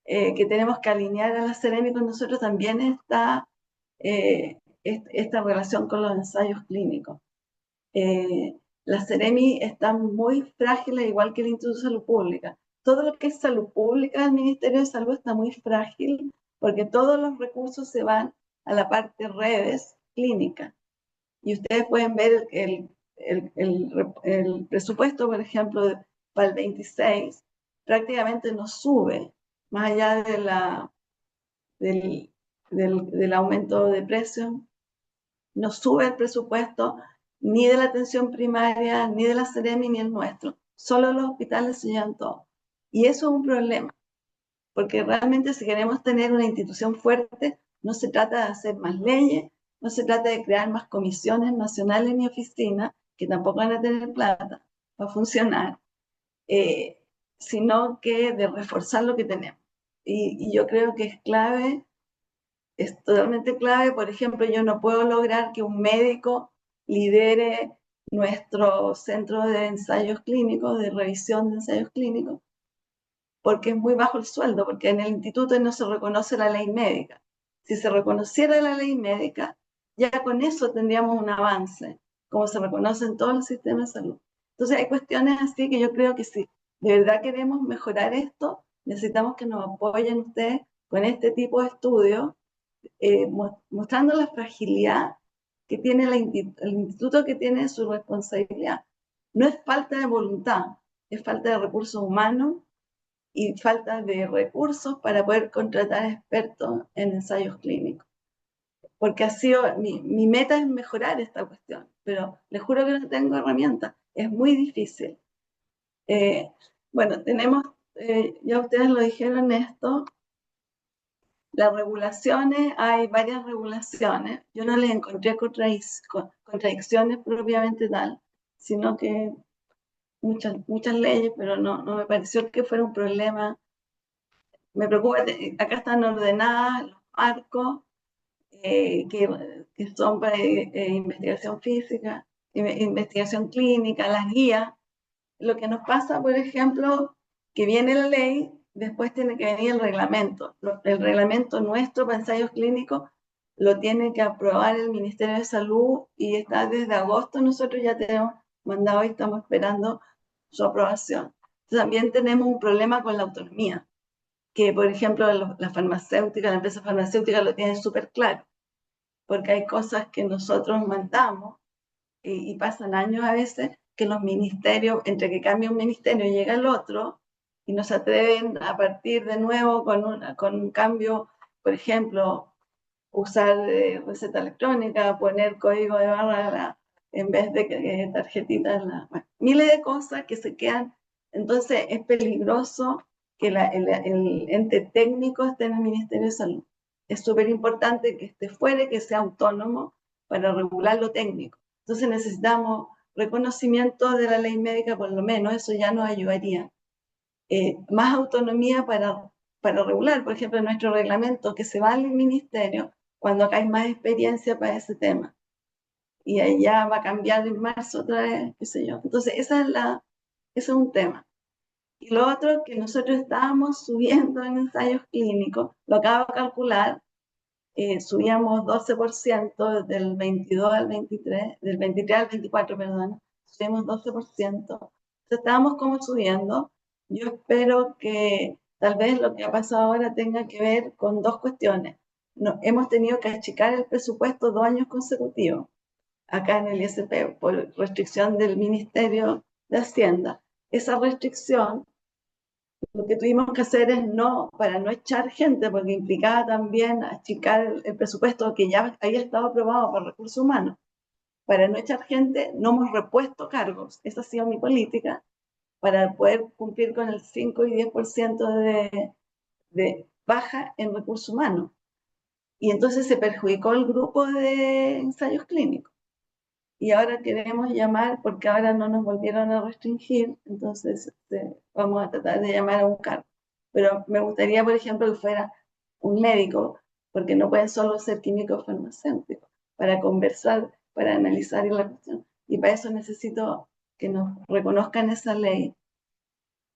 que tenemos que alinear a las Ceremi con nosotros también está esta relación con los ensayos clínicos. Las Ceremi están muy frágiles, igual que el Instituto de Salud Pública. Todo lo que es salud pública del Ministerio de Salud está muy frágil porque todos los recursos se van a la parte redes clínica. Y ustedes pueden ver el presupuesto, por ejemplo, para el 26, prácticamente no sube, más allá del aumento de precios, no sube el presupuesto ni de la atención primaria, ni de la Ceremi, ni el nuestro. Solo los hospitales se llevan todo. Y eso es un problema, porque realmente si queremos tener una institución fuerte, no se trata de hacer más leyes, no se trata de crear más comisiones nacionales ni oficinas, que tampoco van a tener plata para funcionar, sino que de reforzar lo que tenemos. Y yo creo que es clave, es totalmente clave. Por ejemplo, yo no puedo lograr que un médico lidere nuestro centro de ensayos clínicos, de revisión de ensayos clínicos, porque es muy bajo el sueldo, porque en el instituto no se reconoce la ley médica. Si se reconociera la ley médica, ya con eso tendríamos un avance, como se reconoce en todos los sistemas de salud. Entonces hay cuestiones así que yo creo que si de verdad queremos mejorar esto, necesitamos que nos apoyen ustedes con este tipo de estudios, mostrando la fragilidad que tiene el instituto, que tiene su responsabilidad. No es falta de voluntad, es falta de recursos humanos y falta de recursos para poder contratar expertos en ensayos clínicos. Porque ha sido, mi meta es mejorar esta cuestión, pero les juro que no tengo herramientas, es muy difícil. Bueno, tenemos, ya ustedes lo dijeron esto, las regulaciones, hay varias regulaciones, yo no les encontré contradicciones propiamente tal, sino que muchas leyes, pero no me pareció que fuera un problema. Me preocupa, acá están ordenadas los marcos que son para investigación física, investigación clínica, las guías. Lo que nos pasa, por ejemplo, que viene la ley, después tiene que venir el reglamento. El reglamento nuestro para ensayos clínicos lo tiene que aprobar el Ministerio de Salud y está desde agosto. Nosotros ya tenemos mandado y estamos esperando su aprobación. También tenemos un problema con la autonomía, que por ejemplo la farmacéutica, la empresa farmacéutica lo tiene súper claro, porque hay cosas que nosotros mandamos y pasan años a veces que los ministerios, entre que cambia un ministerio y llega el otro, y no se atreven a partir de nuevo con un cambio, por ejemplo, usar receta electrónica, poner código de barra en vez de tarjetitas, bueno, miles de cosas que se quedan. Entonces es peligroso que el ente técnico esté en el Ministerio de Salud. Es súper importante que esté fuera, que sea autónomo, para regular lo técnico. Entonces necesitamos reconocimiento de la ley médica, por lo menos, eso ya nos ayudaría. Más autonomía para regular, por ejemplo, nuestro reglamento que se va al ministerio cuando acá hay más experiencia para ese tema. Y ahí ya va a cambiar en marzo otra vez, qué sé yo. Entonces, ese es un tema. Y lo otro que nosotros estábamos subiendo en ensayos clínicos, lo acabo de calcular, subíamos 12% del 22 al 23, del 23 al 24, perdón, subimos 12%. Entonces estábamos como subiendo. Yo espero que tal vez lo que ha pasado ahora tenga que ver con dos cuestiones. No, hemos tenido que achicar el presupuesto 2 años consecutivos acá en el ISP por restricción del Ministerio de Hacienda. Esa restricción lo que tuvimos que hacer es no, para no echar gente, porque implicaba también achicar el presupuesto que ya había estado aprobado por recursos humanos. Para no echar gente, no hemos repuesto cargos. Esa ha sido mi política para poder cumplir con el 5 y 10% de baja en recursos humanos. Y entonces se perjudicó el grupo de ensayos clínicos. Y ahora queremos llamar, porque ahora no nos volvieron a restringir, entonces vamos a tratar de llamar a un cargo. Pero me gustaría, por ejemplo, que fuera un médico, porque no pueden solo ser químicos farmacéuticos, para conversar, para analizar la cuestión. Y para eso necesito que nos reconozcan esa ley.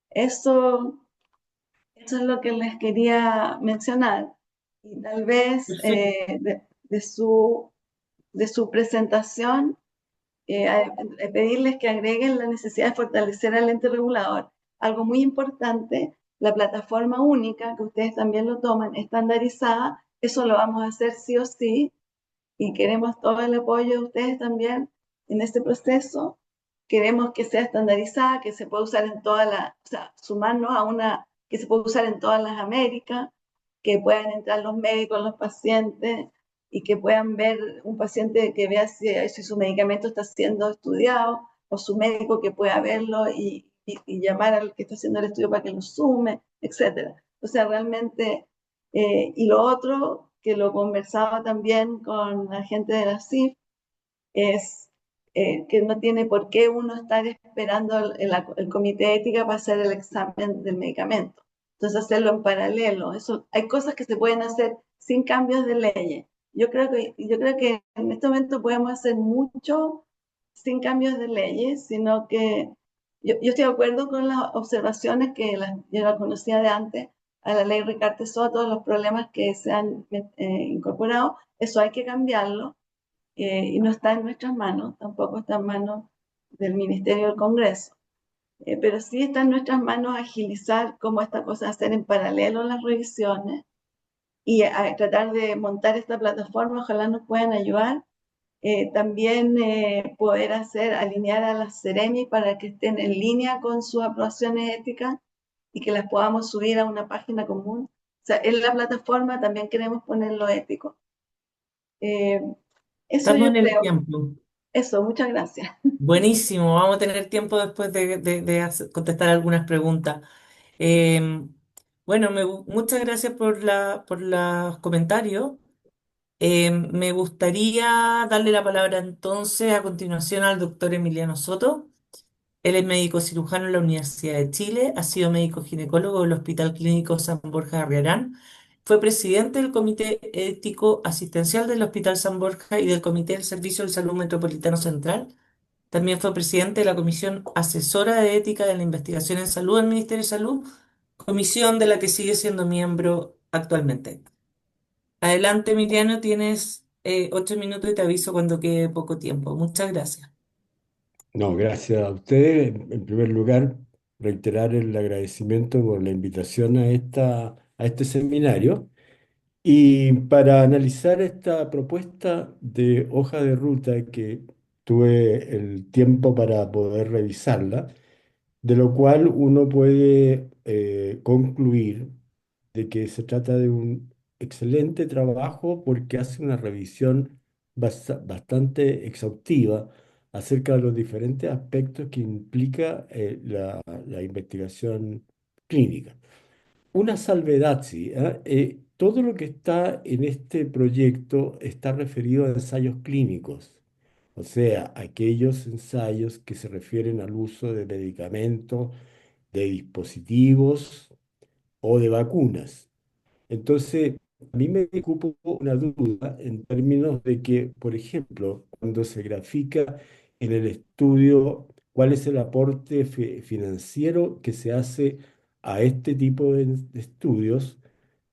Eso, eso es lo que les quería mencionar. Y tal vez Perfecto. de su presentación pedirles que agreguen la necesidad de fortalecer al ente regulador. Algo muy importante, la plataforma única, que ustedes también lo toman, estandarizada, eso lo vamos a hacer sí o sí, y queremos todo el apoyo de ustedes también en este proceso. Queremos que sea estandarizada, que se pueda usar en todas las, o sea, sumarnos a una que se pueda usar en todas las Américas, que puedan entrar los médicos, los pacientes, y que puedan ver un paciente que vea si su medicamento está siendo estudiado, o su médico que pueda verlo y llamar al que está haciendo el estudio para que lo sume, etcétera. O sea, realmente, y lo otro, que lo conversaba también con la gente de la CIF, es que no tiene por qué uno estar esperando el comité de ética para hacer el examen del medicamento. Entonces, hacerlo en paralelo. Eso, hay cosas que se pueden hacer sin cambios de leyes. Yo creo que en este momento podemos hacer mucho sin cambios de leyes, sino que yo estoy de acuerdo con las observaciones que yo la conocía de antes, a la ley Ricardo Soto, los problemas que se han incorporado, eso hay que cambiarlo, y no está en nuestras manos, tampoco está en manos del Ministerio del Congreso. Pero sí está en nuestras manos agilizar cómo esta cosa hacer en paralelo las revisiones y tratar de montar esta plataforma, ojalá nos puedan ayudar. También poder alinear a las Ceremi para que estén en línea con sus aprobaciones éticas y que las podamos subir a una página común. O sea, en la plataforma también queremos poner lo ético. Eh, eso Estamos yo en el creo. tiempo. Eso, muchas gracias. Buenísimo. Vamos a tener tiempo después de contestar algunas preguntas. Eh, bueno, muchas gracias por los comentarios. Me gustaría darle la palabra entonces a continuación al doctor Emiliano Soto. Él es médico cirujano en la Universidad de Chile, ha sido médico ginecólogo del Hospital Clínico San Borja de Arriarán, fue presidente del Comité Ético Asistencial del Hospital San Borja y del Comité del Servicio de Salud Metropolitano Central. También fue presidente de la Comisión Asesora de Ética de la Investigación en Salud del Ministerio de Salud, comisión de la que sigue siendo miembro actualmente. Adelante, Emiliano, tienes 8 minutos y te aviso cuando quede poco tiempo. Muchas gracias. No, gracias a ustedes. En primer lugar, reiterar el agradecimiento por la invitación a este seminario. Y para analizar esta propuesta de hoja de ruta que tuve el tiempo para poder revisarla, de lo cual uno puede concluir de que se trata de un excelente trabajo porque hace una revisión bastante exhaustiva acerca de los diferentes aspectos que implica la investigación clínica. Una salvedad, sí, ¿eh? todo lo que está en este proyecto está referido a ensayos clínicos, o sea, aquellos ensayos que se refieren al uso de medicamentos, de dispositivos o de vacunas. Entonces, a mí me preocupa una duda en términos de que, por ejemplo, cuando se grafica en el estudio cuál es el aporte financiero que se hace a este tipo de estudios,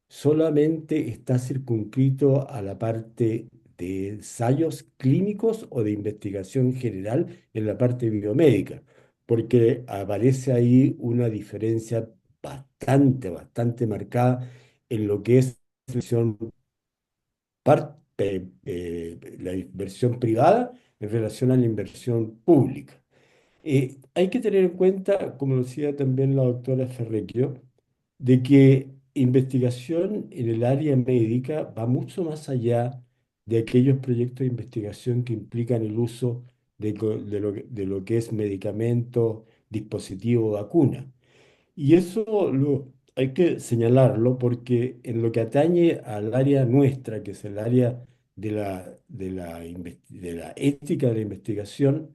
solamente está circunscrito a la parte de ensayos clínicos o de investigación general en la parte biomédica, porque aparece ahí una diferencia bastante marcada en lo que es la inversión la inversión privada en relación a la inversión pública. Hay que tener en cuenta, como decía también la doctora Ferrecchio, de que investigación en el área médica va mucho más allá de aquellos proyectos de investigación que implican el uso de lo que es medicamento, dispositivo, vacuna. Y eso hay que señalarlo porque en lo que atañe al área nuestra, que es el área de la ética de la investigación,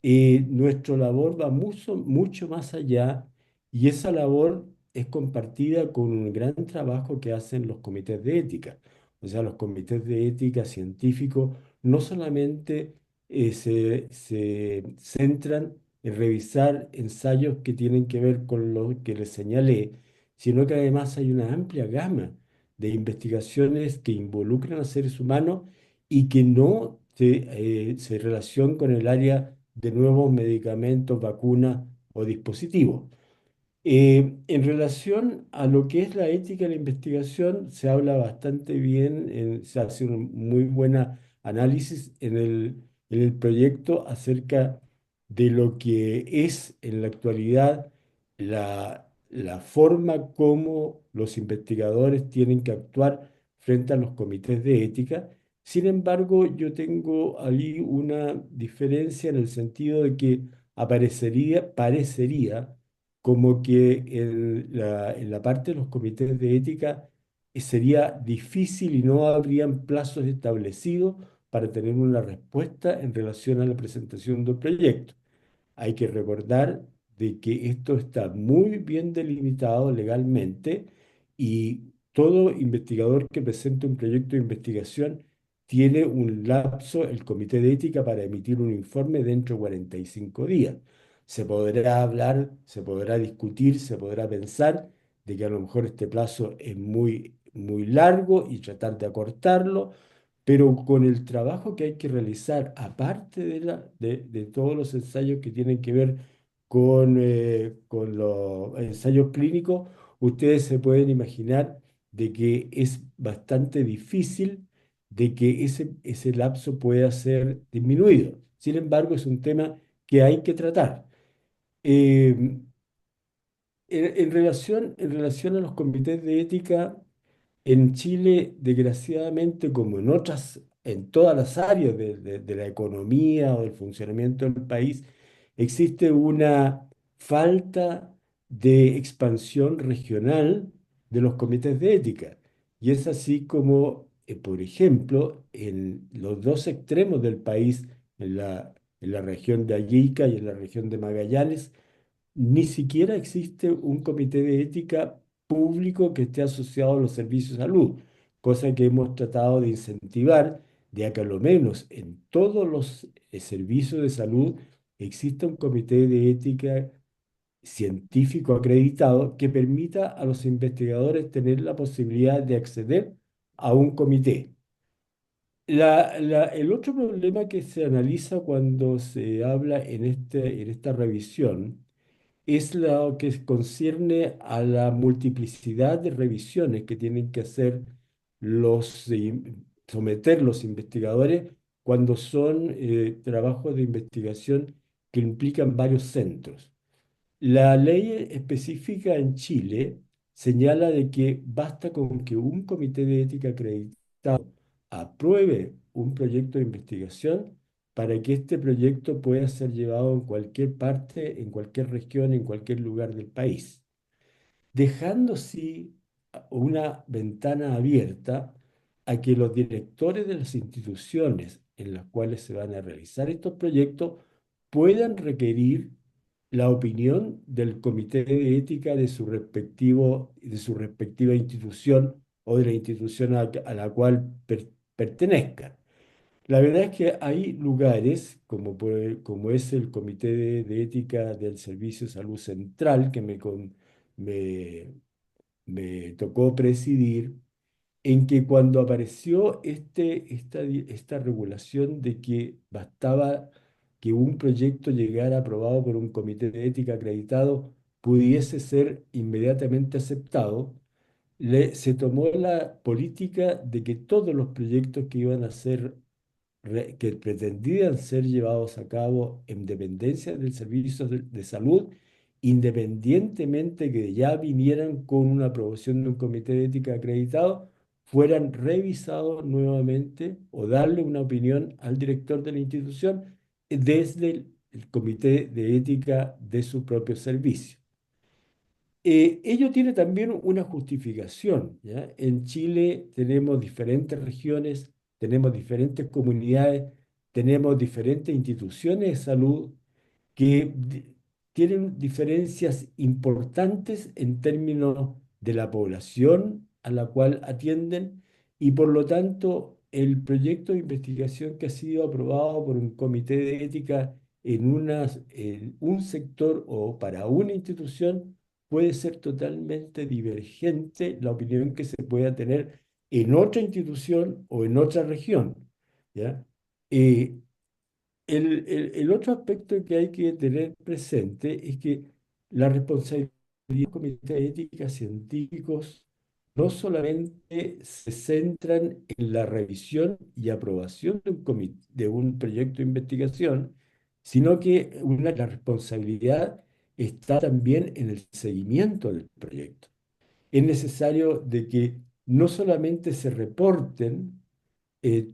nuestra labor va mucho más allá y esa labor es compartida con un gran trabajo que hacen los comités de ética. O sea, los comités de ética científicos no solamente se centran en revisar ensayos que tienen que ver con lo que les señalé, sino que además hay una amplia gama de investigaciones que involucran a seres humanos y que no se relacionan con el área de nuevos medicamentos, vacunas o dispositivos. En relación a lo que es la ética de la investigación, se habla bastante bien, se hace un muy buen análisis en el proyecto acerca de lo que es en la actualidad la forma como los investigadores tienen que actuar frente a los comités de ética. Sin embargo, yo tengo ahí una diferencia en el sentido de que parecería como que en la parte de los comités de ética sería difícil y no habrían plazos establecidos para tener una respuesta en relación a la presentación del proyecto. Hay que recordar de que esto está muy bien delimitado legalmente y todo investigador que presente un proyecto de investigación tiene un lapso, el comité de ética, para emitir un informe dentro de 45 días. Se podrá hablar, se podrá discutir, se podrá pensar de que a lo mejor este plazo es muy largo y tratar de acortarlo, pero con el trabajo que hay que realizar, aparte de todos los ensayos que tienen que ver con los ensayos clínicos, ustedes se pueden imaginar de que es bastante difícil de que ese lapso pueda ser disminuido. Sin embargo, es un tema que hay que tratar. Eh, en relación a los comités de ética, en Chile, desgraciadamente, como en todas las áreas de la economía o del funcionamiento del país, existe una falta de expansión regional de los comités de ética. Y es así como, por ejemplo, en los dos extremos del país, en la región de Arica y en la región de Magallanes, ni siquiera existe un comité de ética público que esté asociado a los servicios de salud, cosa que hemos tratado de incentivar, de a que a lo menos en todos los servicios de salud exista un comité de ética científico acreditado que permita a los investigadores tener la posibilidad de acceder a un comité. El otro problema que se analiza cuando se habla en esta revisión es lo que concierne a la multiplicidad de revisiones que tienen que hacer someter los investigadores cuando son trabajos de investigación que implican varios centros. La ley específica en Chile señala de que basta con que un comité de ética acreditado apruebe un proyecto de investigación para que este proyecto pueda ser llevado en cualquier parte, en cualquier región, en cualquier lugar del país. Dejando sí una ventana abierta a que los directores de las instituciones en las cuales se van a realizar estos proyectos puedan requerir la opinión del comité de ética de su respectiva institución o de la institución a la cual pertenezcan. La verdad es que hay lugares, como es el Comité de Ética del Servicio de Salud Central, que me, me tocó presidir, en que cuando apareció esta regulación de que bastaba que un proyecto llegara aprobado por un comité de ética acreditado, pudiese ser inmediatamente aceptado, se tomó la política de que todos los proyectos que iban a ser que pretendían ser llevados a cabo en dependencia del servicio de salud, independientemente que ya vinieran con una aprobación de un comité de ética acreditado, fueran revisados nuevamente o darle una opinión al director de la institución desde el comité de ética de su propio servicio. Ello tiene también una justificación, ¿ya? En Chile tenemos diferentes regiones, tenemos diferentes comunidades, tenemos diferentes instituciones de salud que tienen diferencias importantes en términos de la población a la cual atienden y por lo tanto el proyecto de investigación que ha sido aprobado por un comité de ética en un sector o para una institución puede ser totalmente divergente la opinión que se pueda tener en otra institución o en otra región, ¿ya? Eh, el otro aspecto que hay que tener presente es que la responsabilidad del Comité de Ética Científicos no solamente se centran en la revisión y aprobación de un proyecto de investigación, sino que la responsabilidad está también en el seguimiento del proyecto. Es necesario de que no solamente se reporten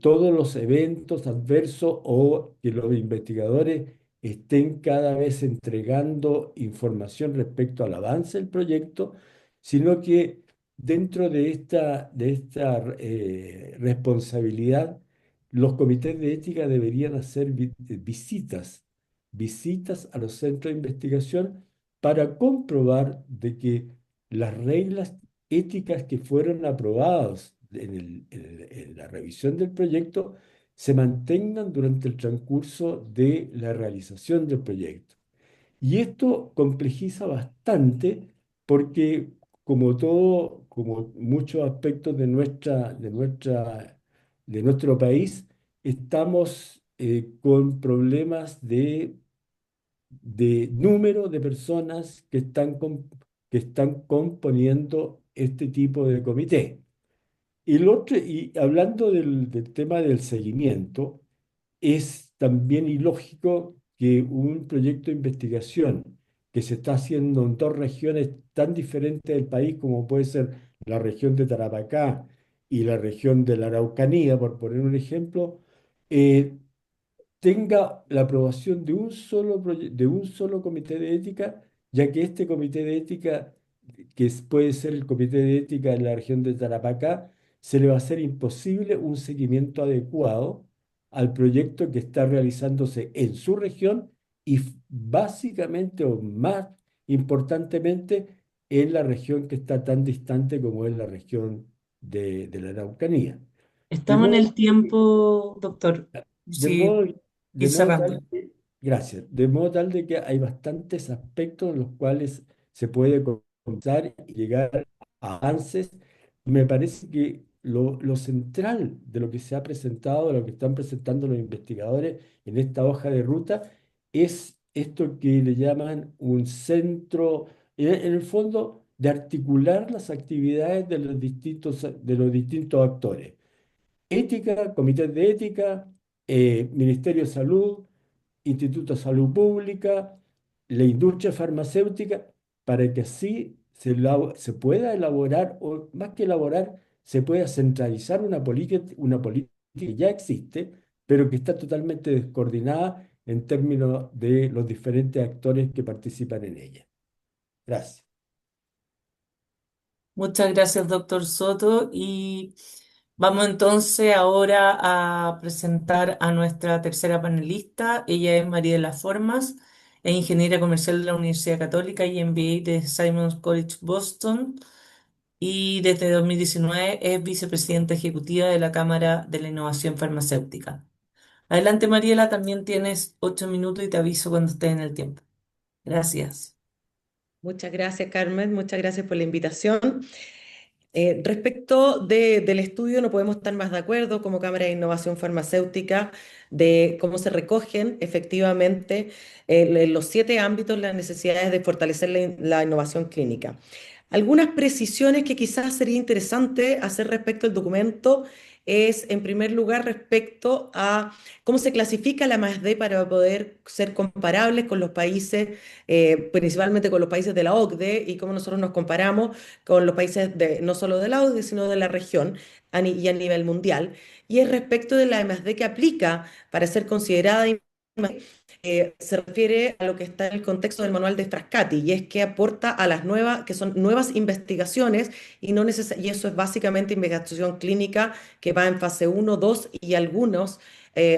todos los eventos adversos o que los investigadores estén cada vez entregando información respecto al avance del proyecto, sino que dentro de esta responsabilidad, los comités de ética deberían hacer visitas a los centros de investigación para comprobar de que las reglas éticas que fueron aprobadas en la revisión del proyecto se mantengan durante el transcurso de la realización del proyecto. Y esto complejiza bastante porque como muchos aspectos de nuestro país, estamos con problemas de número de personas que están componiendo este tipo de comité. Y hablando del tema del seguimiento, es también ilógico que un proyecto de investigación que se está haciendo en dos regiones tan diferentes del país como puede ser la región de Tarapacá y la región de la Araucanía, por poner un ejemplo, eh, tenga la aprobación de un solo comité de ética, ya que este comité de ética, puede ser el comité de ética en la región de Tarapacá, se le va a hacer imposible un seguimiento adecuado al proyecto que está realizándose en su región y básicamente o más importantemente en la región que está tan distante como es la región de la Araucanía. De Estamos en modo el tiempo, doctor. de Sí, modo, ir de modo cerrando. tal que, gracias, de modo tal de que hay bastantes aspectos en los cuales se puede comenzar y llegar a avances. Me parece que lo central de lo que se ha presentado, de lo que están presentando los investigadores en esta hoja de ruta, es esto que le llaman un centro, en el fondo, de articular las actividades de los distintos actores. Ética, comités de ética, Ministerio de Salud, Instituto de Salud Pública, la industria farmacéutica, para que así se pueda elaborar, o más que elaborar, se pueda centralizar una política que ya existe, pero que está totalmente descoordinada en términos de los diferentes actores que participan en ella. Gracias. Muchas gracias, doctor Soto. Y vamos entonces ahora a presentar a nuestra tercera panelista. Ella es María de las Formas, es ingeniera comercial de la Universidad Católica y MBA de Simon's College Boston. Y desde 2019 es vicepresidenta ejecutiva de la Cámara de la Innovación Farmacéutica. Adelante, Mariela, también tienes 8 minutos y te aviso cuando estés en el tiempo. Gracias. Muchas gracias, Carmen. Muchas gracias por la invitación. Respecto del estudio, no podemos estar más de acuerdo como Cámara de Innovación Farmacéutica de cómo se recogen efectivamente en los 7 ámbitos las necesidades de fortalecer la innovación clínica. Algunas precisiones que quizás sería interesante hacer respecto al documento es, en primer lugar, respecto a cómo se clasifica la I+D para poder ser comparables con los países, principalmente con los países de la OCDE, y cómo nosotros nos comparamos con los países no solo de la OCDE, sino de la región y a nivel mundial. Y es respecto de la I+D que aplica para ser considerada I+D, se refiere a lo que está en el contexto del manual de Frascati, y es que aporta a las nuevas, que son nuevas investigaciones, y eso es básicamente investigación clínica que va en fase 1, 2 y algunos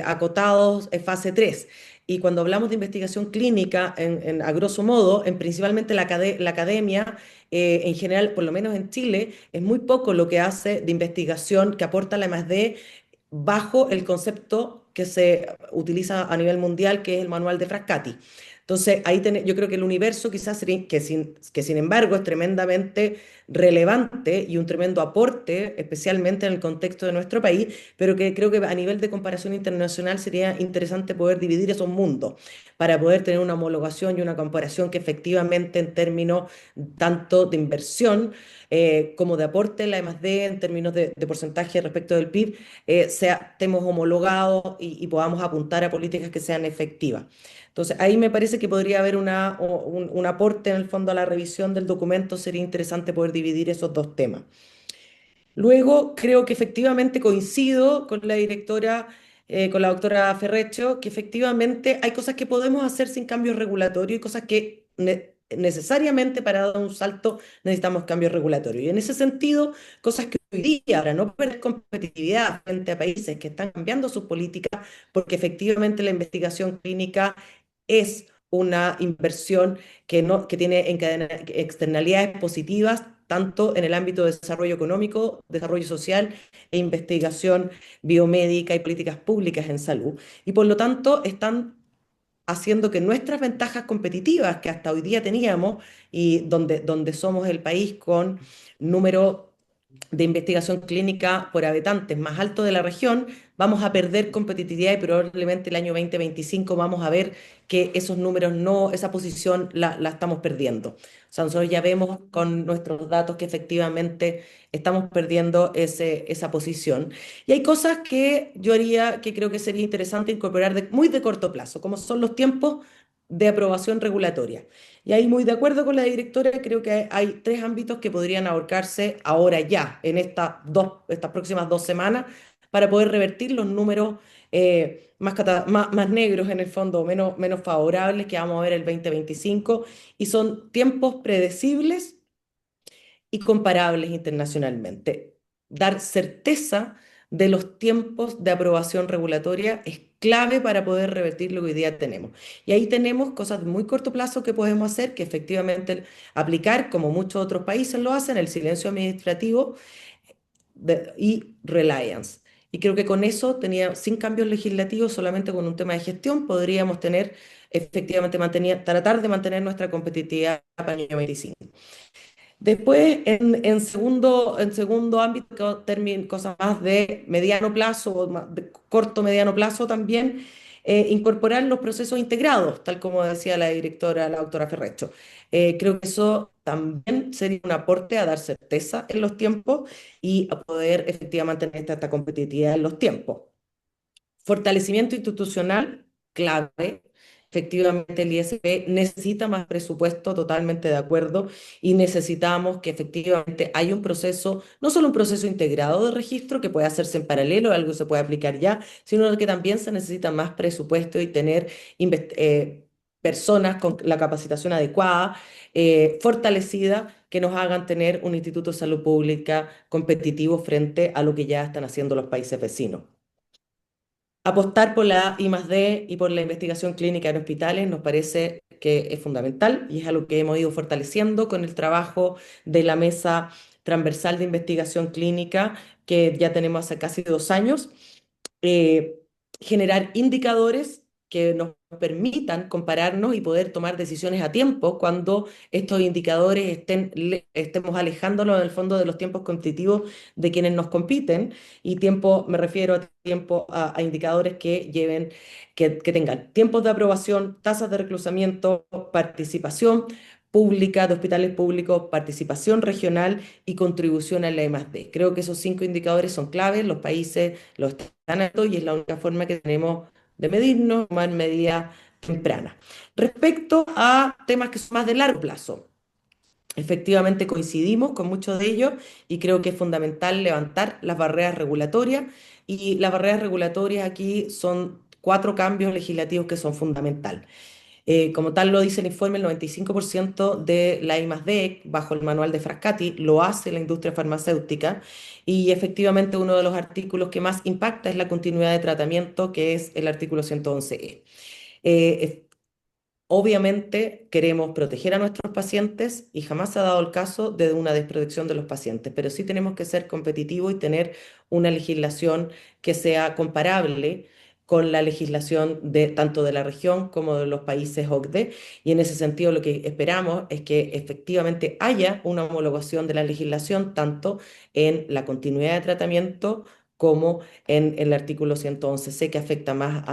acotados en fase 3. Y cuando hablamos de investigación clínica, a grosso modo, principalmente la academia, en general, por lo menos en Chile, es muy poco lo que hace de investigación que aporta la I+D bajo el concepto que se utiliza a nivel mundial, que es el manual de Frascati. Entonces, yo creo que el universo quizás sería, que sin embargo es tremendamente relevante y un tremendo aporte, especialmente en el contexto de nuestro país, pero que creo que a nivel de comparación internacional sería interesante poder dividir esos mundos para poder tener una homologación y una comparación que efectivamente en términos tanto de inversión como de aporte, la I+D en términos de porcentaje respecto del PIB, estemos homologados y podamos apuntar a políticas que sean efectivas. Entonces, ahí me parece que podría haber un aporte en el fondo a la revisión del documento, sería interesante poder dividir esos dos temas. Luego, creo que efectivamente coincido con la directora, con la doctora Ferrecho, que efectivamente hay cosas que podemos hacer sin cambios regulatorios y cosas que necesariamente para dar un salto necesitamos cambios regulatorios. Y en ese sentido, cosas que hoy día, para no perder competitividad frente a países que están cambiando sus políticas, porque efectivamente la investigación clínica es una inversión que tiene externalidades positivas, tanto en el ámbito de desarrollo económico, desarrollo social e investigación biomédica y políticas públicas en salud. Y por lo tanto, están haciendo que nuestras ventajas competitivas que hasta hoy día teníamos y donde somos el país con número de investigación clínica por habitantes más alto de la región, vamos a perder competitividad y probablemente el año 2025 vamos a ver que esos números no, esa posición la estamos perdiendo. O sea, nosotros ya vemos con nuestros datos que efectivamente estamos perdiendo esa posición. Y hay cosas que yo haría, que creo que sería interesante incorporar muy de corto plazo, como son los tiempos de aprobación regulatoria. Y ahí muy de acuerdo con la directora, creo que hay 3 ámbitos que podrían aborcarse ahora ya, en estas próximas 2 semanas, para poder revertir los números más negros en el fondo, menos favorables que vamos a ver el 2025, y son tiempos predecibles y comparables internacionalmente. Dar certeza de los tiempos de aprobación regulatoria es clave para poder revertir lo que hoy día tenemos. Y ahí tenemos cosas de muy corto plazo que podemos hacer, que efectivamente aplicar, como muchos otros países lo hacen, el silencio administrativo y Reliance. Y creo que con eso, sin cambios legislativos, solamente con un tema de gestión, podríamos tener, efectivamente, tratar de mantener nuestra competitividad para el año 25. Después, en segundo ámbito, cosas más de mediano plazo, o de corto mediano plazo también, incorporar los procesos integrados, tal como decía la directora, la doctora Ferrecho. Creo que eso también sería un aporte a dar certeza en los tiempos y a poder efectivamente mantener esta competitividad en los tiempos. Fortalecimiento institucional, clave. Efectivamente, el ISP necesita más presupuesto, totalmente de acuerdo, y necesitamos que efectivamente haya un proceso, no solo un proceso integrado de registro que puede hacerse en paralelo, algo que se puede aplicar ya, sino que también se necesita más presupuesto y tener personas con la capacitación adecuada, fortalecida, que nos hagan tener un Instituto de Salud Pública competitivo frente a lo que ya están haciendo los países vecinos. Apostar por la I+D y por la investigación clínica en hospitales nos parece que es fundamental y es algo que hemos ido fortaleciendo con el trabajo de la Mesa Transversal de Investigación Clínica que ya tenemos hace casi 2 años. eh, Generar indicadores que nos permitan compararnos y poder tomar decisiones a tiempo cuando estos indicadores estemos alejándonos en el fondo de los tiempos competitivos de quienes nos compiten. Y tiempo, me refiero a tiempo a indicadores que lleven, que tengan tiempos de aprobación, tasas de reclusamiento, participación pública de hospitales públicos, participación regional y contribución a la I+D. Creo que esos 5 indicadores son claves, los países los están alto y es la única forma que tenemos de medirnos, tomar medidas tempranas. Respecto a temas que son más de largo plazo, efectivamente coincidimos con muchos de ellos y creo que es fundamental levantar las barreras regulatorias y las barreras regulatorias aquí son 4 cambios legislativos que son fundamentales. Como tal lo dice el informe, el 95% de la I+D bajo el manual de Frascati lo hace la industria farmacéutica y efectivamente uno de los artículos que más impacta es la continuidad de tratamiento, que es el artículo 111E. Obviamente queremos proteger a nuestros pacientes y jamás se ha dado el caso de una desprotección de los pacientes, pero sí tenemos que ser competitivos y tener una legislación que sea comparable con la legislación de tanto de la región como de los países OCDE. Y en ese sentido lo que esperamos es que efectivamente haya una homologación de la legislación tanto en la continuidad de tratamiento como en el artículo 111C que afecta más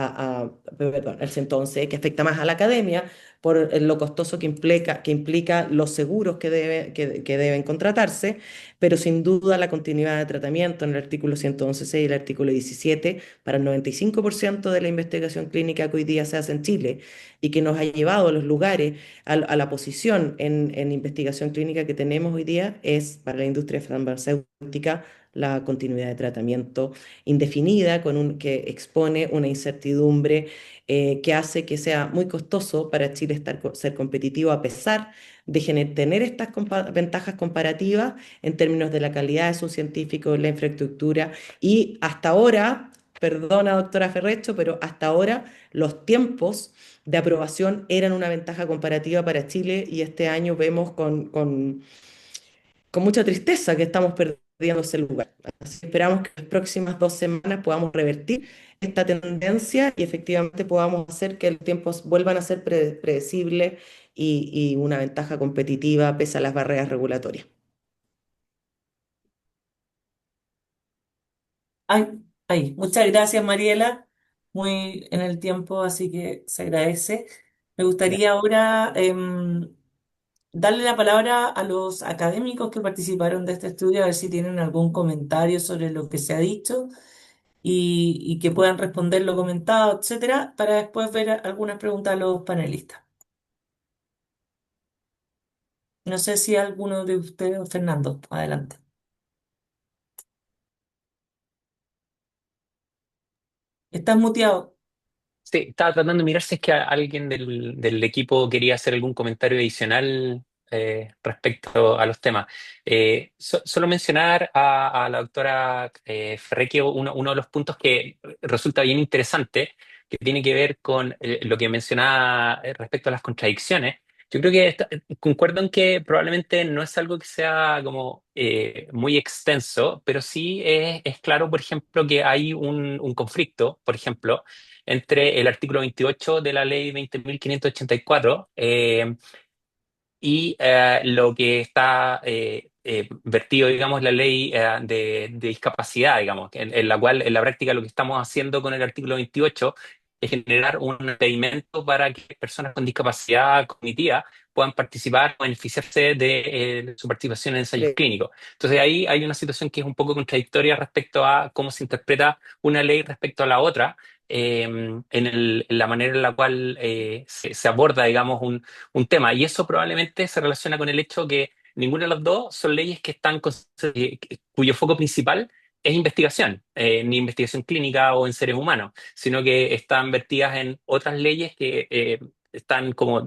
perdón, el 111 que afecta más a la academia por lo costoso que implica los seguros que deben contratarse, pero sin duda la continuidad de tratamiento en el artículo 111C y el artículo 17 para el 95% de la investigación clínica que hoy día se hace en Chile y que nos ha llevado a los lugares, a la posición en investigación clínica que tenemos hoy día, es para la industria farmacéutica la continuidad de tratamiento indefinida, que expone una incertidumbre que hace que sea muy costoso para Chile ser competitivo a pesar de tener estas ventajas comparativas en términos de la calidad de sus científicos, la infraestructura y hasta ahora, perdona doctora Ferrecho, pero hasta ahora los tiempos de aprobación eran una ventaja comparativa para Chile y este año vemos con mucha tristeza que estamos perdiendo ese lugar. Así que esperamos que en las próximas 2 semanas podamos revertir esta tendencia y efectivamente podamos hacer que los tiempos vuelvan a ser predecibles y una ventaja competitiva pese a las barreras regulatorias. Ay, ay, muchas gracias, Mariela. Muy en el tiempo, así que se agradece. Me gustaría ahora darle la palabra a los académicos que participaron de este estudio, a ver si tienen algún comentario sobre lo que se ha dicho y que puedan responder lo comentado, etcétera, para después ver algunas preguntas a los panelistas. No sé si alguno de ustedes, Fernando, adelante. Estás muteado. Sí, estaba tratando de mirar si es que alguien del equipo quería hacer algún comentario adicional respecto a los temas. Solo mencionar a la doctora Ferrecchio uno de los puntos que resulta bien interesante, que tiene que ver con lo que mencionaba respecto a las contradicciones. Yo creo que concuerdo en que probablemente no es algo que sea como muy extenso, pero sí es claro, por ejemplo, que hay un conflicto, por ejemplo, entre el artículo 28 de la ley 20.584 y lo que está vertido, digamos, la ley de discapacidad, digamos, en la cual en la práctica lo que estamos haciendo con el artículo 28 es generar un impedimento para que personas con discapacidad cognitiva puedan participar o beneficiarse de su participación en ensayos Sí. clínicos. Entonces ahí hay una situación que es un poco contradictoria respecto a cómo se interpreta una ley respecto a la otra, en la manera en la cual se aborda, digamos, un tema. Y eso probablemente se relaciona con el hecho que ninguna de las dos son leyes que cuyo foco principal es investigación, ni investigación clínica o en seres humanos, sino que están vertidas en otras leyes que están como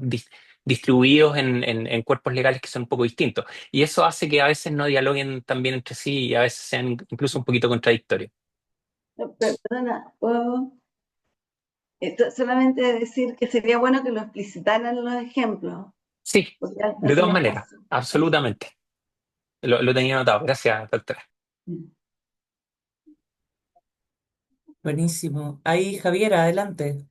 distribuidos en cuerpos legales que son un poco distintos. Y eso hace que a veces no dialoguen también entre sí y a veces sean incluso un poquito contradictorios. Perdona, ¿puedo solamente decir que sería bueno que lo explicitaran los ejemplos, Sí, porque de así todas más maneras, fácil. absolutamente. Lo tenía anotado. Gracias, doctora. Buenísimo. Ahí, Javiera, adelante.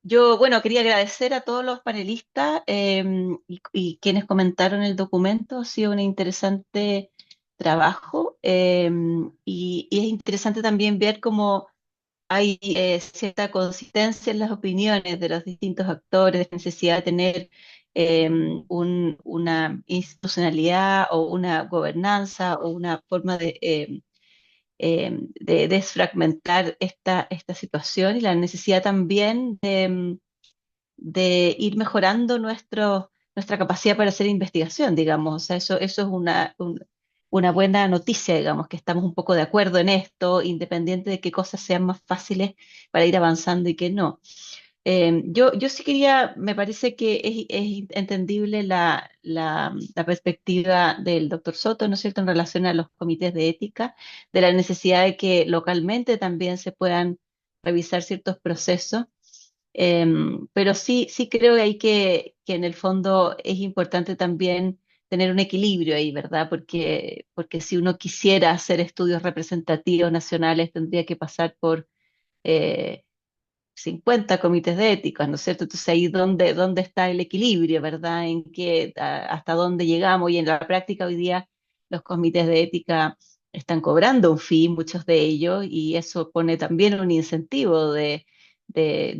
Yo, bueno, quería agradecer a todos los panelistas y quienes comentaron el documento. Ha sido un interesante trabajo y es interesante también ver cómo hay cierta consistencia en las opiniones de los distintos actores, de necesidad de tener una institucionalidad o una gobernanza o una forma de desfragmentar esta situación y la necesidad también de ir mejorando nuestra capacidad para hacer investigación, digamos. O sea, eso es una buena noticia, digamos, que estamos un poco de acuerdo en esto, independiente de qué cosas sean más fáciles para ir avanzando y qué no. Yo sí quería, me parece que es entendible la perspectiva del doctor Soto, ¿no es cierto?, en relación a los comités de ética, de la necesidad de que localmente también se puedan revisar ciertos procesos. Pero sí creo que que en el fondo es importante también tener un equilibrio ahí, ¿verdad? Porque si uno quisiera hacer estudios representativos nacionales, tendría que pasar por eh, 50 comités de ética, ¿no es cierto? Entonces ahí dónde está el equilibrio, ¿verdad? En qué, hasta dónde llegamos y en la práctica hoy día los comités de ética están cobrando un fee, muchos de ellos, y eso pone también un incentivo de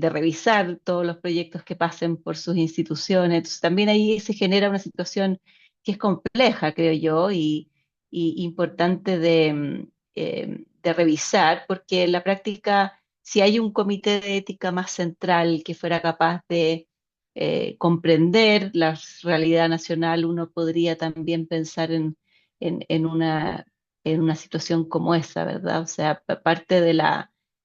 revisar todos los proyectos que pasen por sus instituciones. Entonces también ahí se genera una situación que es compleja, creo yo, y importante de revisar, porque en la práctica si hay un comité de ética más central que fuera capaz de comprender la realidad nacional, uno podría también pensar en, en una, en una situación como esa, ¿verdad? O sea, parte de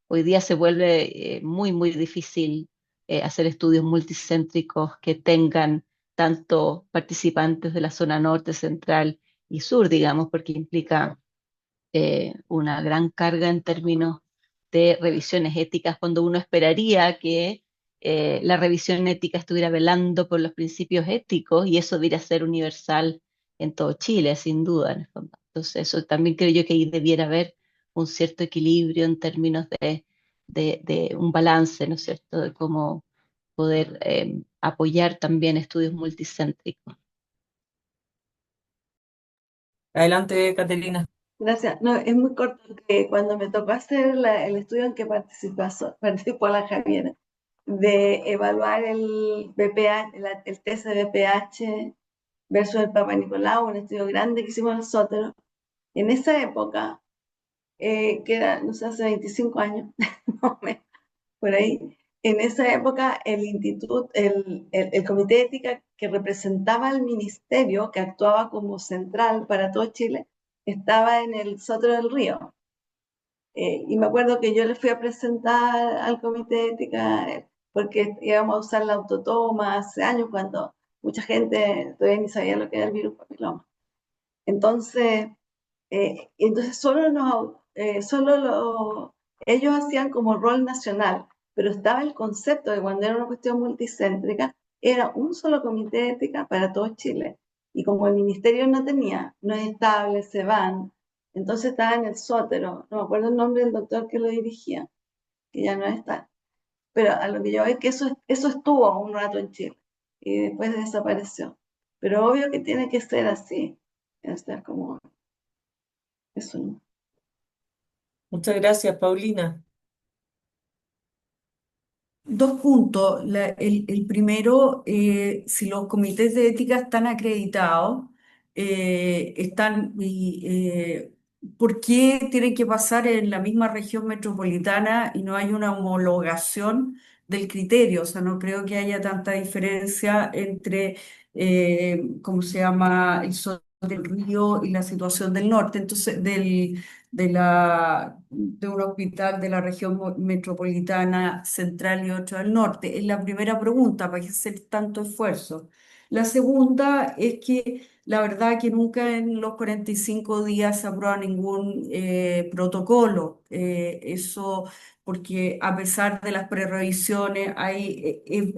hoy día se vuelve muy difícil hacer estudios multicéntricos que tengan tanto participantes de la zona norte, central y sur, digamos, porque implica una gran carga en términos de revisiones éticas, cuando uno esperaría que la revisión ética estuviera velando por los principios éticos y eso debería ser universal en todo Chile, sin duda, en el fondo. Entonces, eso también creo yo que ahí debiera haber un cierto equilibrio en términos de un balance, ¿no es cierto?, de cómo poder apoyar también estudios multicéntricos. Adelante, Caterina. Gracias. No, es muy corto que cuando me tocó hacer el estudio en que participó la Javiera, de evaluar el BPH, el test de BPH versus el Papa Nicolau, un estudio grande que hicimos en el Sótero. En esa época, que era, no sé, hace 25 años, no, por ahí, en esa época el instituto, el comité de ética que representaba al ministerio, que actuaba como central para todo Chile, estaba en el Sotero del Río. Y me acuerdo que yo le fui a presentar al comité de ética porque íbamos a usar la autotoma hace años cuando mucha gente todavía ni sabía lo que era el virus papiloma. Entonces, ellos hacían como rol nacional, pero estaba el concepto de cuando era una cuestión multicéntrica, era un solo comité de ética para todo Chile. Y como el ministerio no es estable, se van, entonces estaba en el Sótero, no me acuerdo el nombre del doctor que lo dirigía, que ya no está. Pero a lo que yo veo es que eso estuvo un rato en Chile y después desapareció. Pero obvio que tiene que ser así. O sea, como eso, ¿no? Muchas gracias, Paulina. Dos puntos. El primero, si los comités de ética están acreditados, ¿por qué tienen que pasar en la misma región metropolitana y no hay una homologación del criterio? O sea, no creo que haya tanta diferencia entre, ¿cómo se llama? del río y la situación del norte, entonces de un hospital de la región metropolitana central y otro del norte. Es la primera pregunta, ¿para qué hacer tanto esfuerzo? La segunda es que la verdad que nunca en los 45 días se aprueba ningún protocolo. Eso porque a pesar de las prerevisiones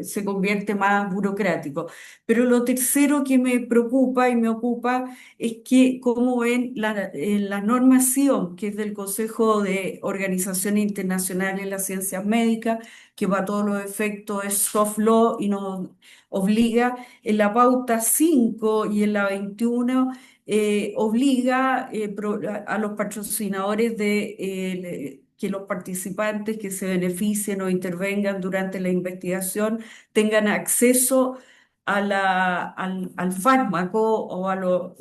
se convierte más burocrático. Pero lo tercero que me preocupa y me ocupa es que, como ven, la normación que es del Consejo de Organizaciones Internacionales de las Ciencias Médicas, que para todos los efectos es soft law y nos obliga, en la pauta 5 y en la 21, obliga a los patrocinadores que los participantes que se beneficien o intervengan durante la investigación tengan acceso al fármaco o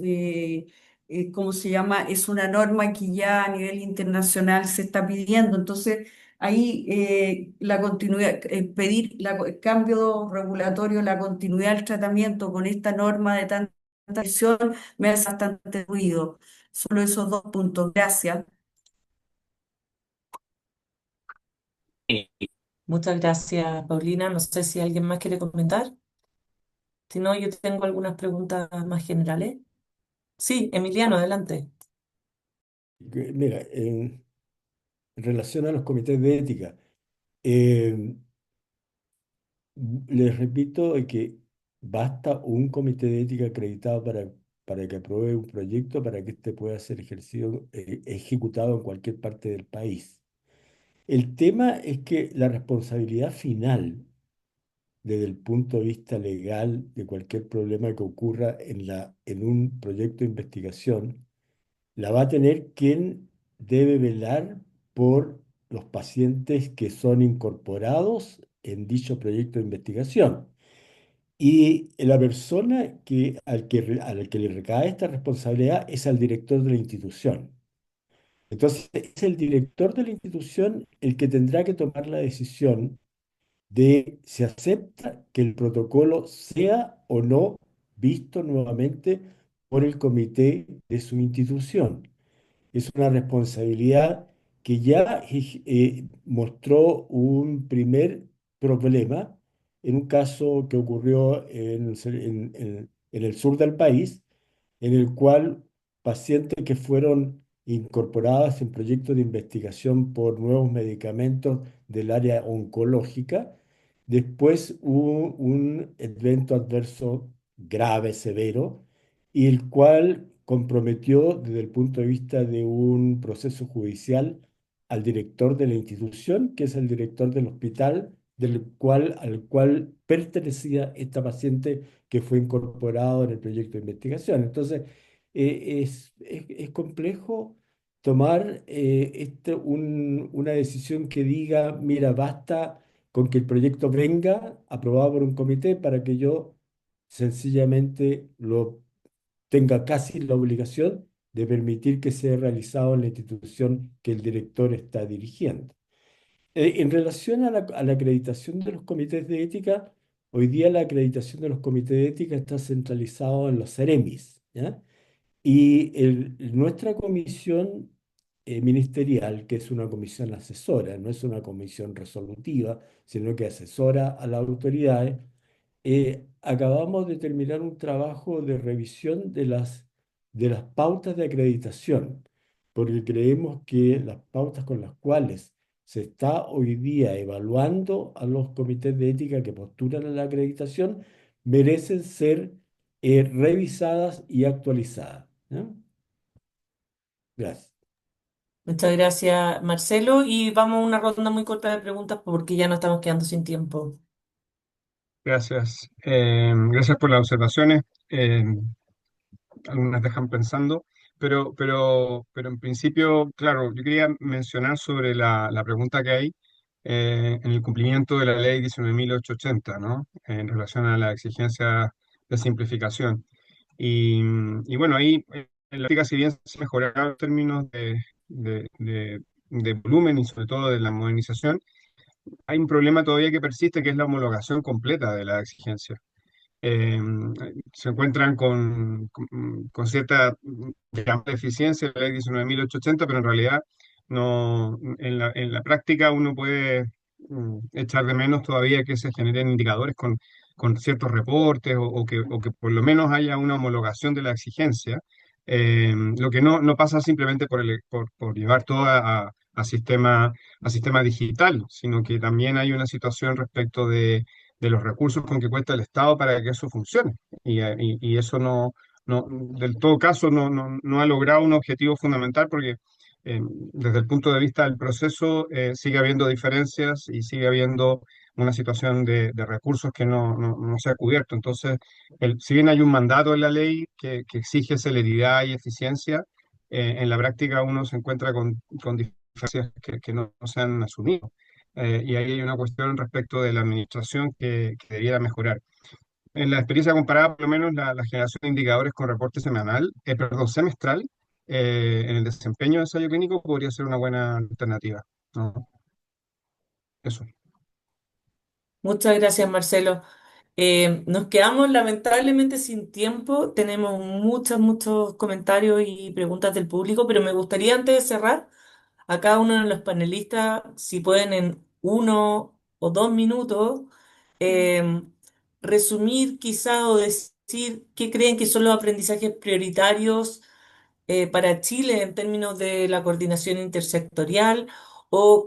¿cómo se llama? Es una norma que ya a nivel internacional se está pidiendo. Entonces, ahí la continuidad, el cambio regulatorio, la continuidad del tratamiento con esta norma de tanta visión me hace bastante ruido. Solo esos dos puntos. Gracias. Muchas gracias, Paulina. No sé si alguien más quiere comentar. Si no, yo tengo algunas preguntas más generales. Sí, Emiliano, adelante. Mira, en relación a los comités de ética, eh, les repito que basta un comité de ética acreditado para que apruebe un proyecto para que éste pueda ser ejercido, ejecutado en cualquier parte del país. El tema es que la responsabilidad final, desde el punto de vista legal, de cualquier problema que ocurra en un proyecto de investigación, la va a tener quien debe velar por los pacientes que son incorporados en dicho proyecto de investigación. Y la persona al que le recae esta responsabilidad es al director de la institución. Entonces, es el director de la institución el que tendrá que tomar la decisión de si acepta que el protocolo sea o no visto nuevamente por el comité de su institución. Es una responsabilidad que ya mostró un primer problema en un caso que ocurrió en el sur del país, en el cual pacientes que fueron incorporadas en proyectos de investigación por nuevos medicamentos del área oncológica, después hubo un evento adverso grave, severo, y el cual comprometió desde el punto de vista de un proceso judicial al director de la institución, que es el director del hospital al cual pertenecía esta paciente que fue incorporado en el proyecto de investigación. Entonces, es complejo tomar una decisión que diga, mira, basta con que el proyecto venga aprobado por un comité para que yo sencillamente lo tenga casi la obligación de permitir que sea realizado en la institución que el director está dirigiendo. En relación a la acreditación de los comités de ética, hoy día la acreditación de los comités de ética está centralizado en los CEREMIS, ¿ya? Y nuestra comisión ministerial, que es una comisión asesora, no es una comisión resolutiva, sino que asesora a las autoridades, acabamos de terminar un trabajo de revisión de las pautas de acreditación, porque creemos que las pautas con las cuales se está hoy día evaluando a los comités de ética que postulan a la acreditación merecen ser revisadas y actualizadas, ¿no? Gracias. Muchas gracias, Marcelo. Y vamos a una ronda muy corta de preguntas porque ya nos estamos quedando sin tiempo. Gracias. Gracias por las observaciones. Algunas dejan pensando, pero en principio, claro, yo quería mencionar sobre la pregunta que hay en el cumplimiento de la ley 19.880, ¿no? En relación a la exigencia de simplificación. Y bueno, ahí en la práctica, si bien se ha mejorado en términos de volumen y sobre todo de la modernización, hay un problema todavía que persiste, que es la homologación completa de la exigencia. eh, se encuentran con cierta, digamos, deficiencia de la ley 19.880, pero en realidad no, en la práctica uno puede echar de menos todavía que se generen indicadores con ciertos reportes o que por lo menos haya una homologación de la exigencia. Lo que no pasa simplemente por llevar todo a sistema digital, sino que también hay una situación respecto de los recursos con que cuenta el Estado para que eso funcione. Y eso del todo caso, no ha logrado un objetivo fundamental porque desde el punto de vista del proceso sigue habiendo diferencias y sigue habiendo una situación de recursos que no se ha cubierto. Entonces, si bien hay un mandato en la ley que exige celeridad y eficiencia, en la práctica uno se encuentra con diferencias que no se han asumido. Y ahí hay una cuestión respecto de la administración que debiera mejorar. En la experiencia comparada, por lo menos la generación de indicadores con reporte semanal, perdón, semestral, en el desempeño de ensayo clínico podría ser una buena alternativa, ¿no? Eso. Muchas gracias, Marcelo. Nos quedamos lamentablemente sin tiempo. Tenemos muchos comentarios y preguntas del público, pero me gustaría antes de cerrar a cada uno de los panelistas, si pueden en 1 o 2 minutos, eh, resumir quizá o decir qué creen que son los aprendizajes prioritarios para Chile en términos de la coordinación intersectorial o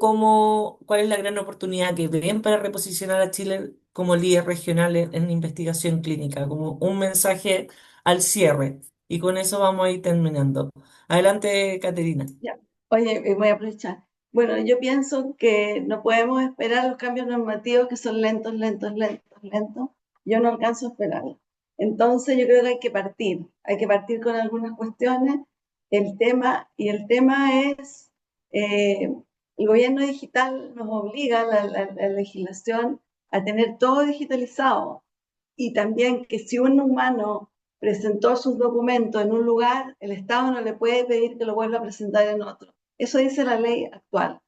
cuál es la gran oportunidad que ven para reposicionar a Chile como líder regional en investigación clínica, como un mensaje al cierre. Y con eso vamos a ir terminando. Adelante, Caterina. Ya. Oye, voy a aprovechar. Bueno, yo pienso que no podemos esperar los cambios normativos que son lentos, lentos, lentos, lentos. Yo no alcanzo a esperarlo. Entonces, yo creo que hay que partir con algunas cuestiones. El tema es, eh, el gobierno digital nos obliga, la legislación, a tener todo digitalizado. Y también que si un humano presentó sus documentos en un lugar, el Estado no le puede pedir que lo vuelva a presentar en otro. Eso dice la ley actual,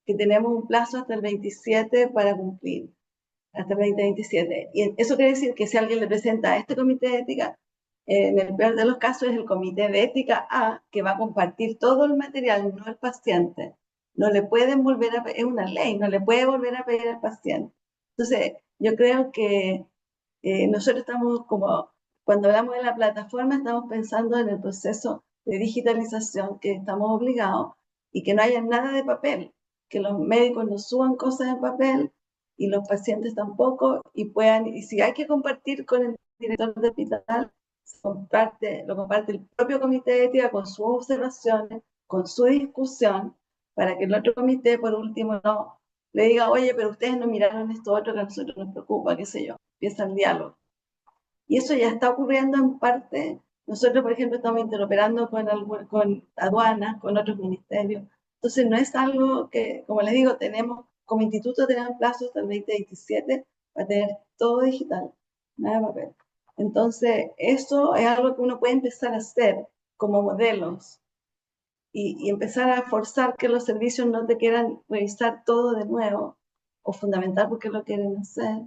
que tenemos un plazo hasta el 27 para cumplir, hasta el 2027. Y eso quiere decir que si alguien le presenta a este comité de ética, en el peor de los casos es el comité de ética A, que va a compartir todo el material, no el paciente. No le pueden volver a pedir, es una ley, no le puede volver a pedir al paciente. Entonces, yo creo que nosotros estamos como, cuando hablamos de la plataforma, estamos pensando en el proceso de digitalización que estamos obligados y que no haya nada de papel, que los médicos no suban cosas en papel y los pacientes tampoco y si hay que compartir con el director de hospital, lo comparte el propio comité de ética con sus observaciones, con su discusión, para que el otro comité, por último, no le diga, oye, pero ustedes no miraron esto otro que a nosotros nos preocupa, qué sé yo, empieza el diálogo. Y eso ya está ocurriendo en parte. Nosotros, por ejemplo, estamos interoperando con aduanas, con otros ministerios. Entonces, no es algo que, como les digo, como instituto tenemos plazo hasta el 2027 para tener todo digital, nada de papel. Entonces, eso es algo que uno puede empezar a hacer como modelos y empezar a forzar que los servicios no te quieran revisar todo de nuevo o fundamental porque lo quieren hacer.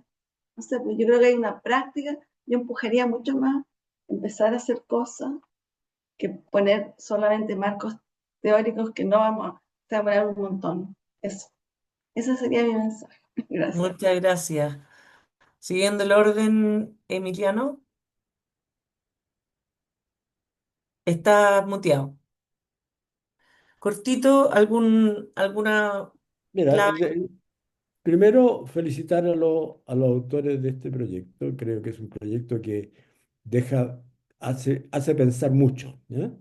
No sé, pues yo creo que hay una práctica, yo empujaría mucho más empezar a hacer cosas que poner solamente marcos teóricos que no vamos a demorar un montón. Eso. Ese sería mi mensaje. Gracias. Muchas gracias. Siguiendo el orden, Emiliano, está muteado. Cortito, alguna Mira, clave. primero felicitar a los autores de este proyecto. Creo que es un proyecto que deja, hace pensar mucho, ¿ya?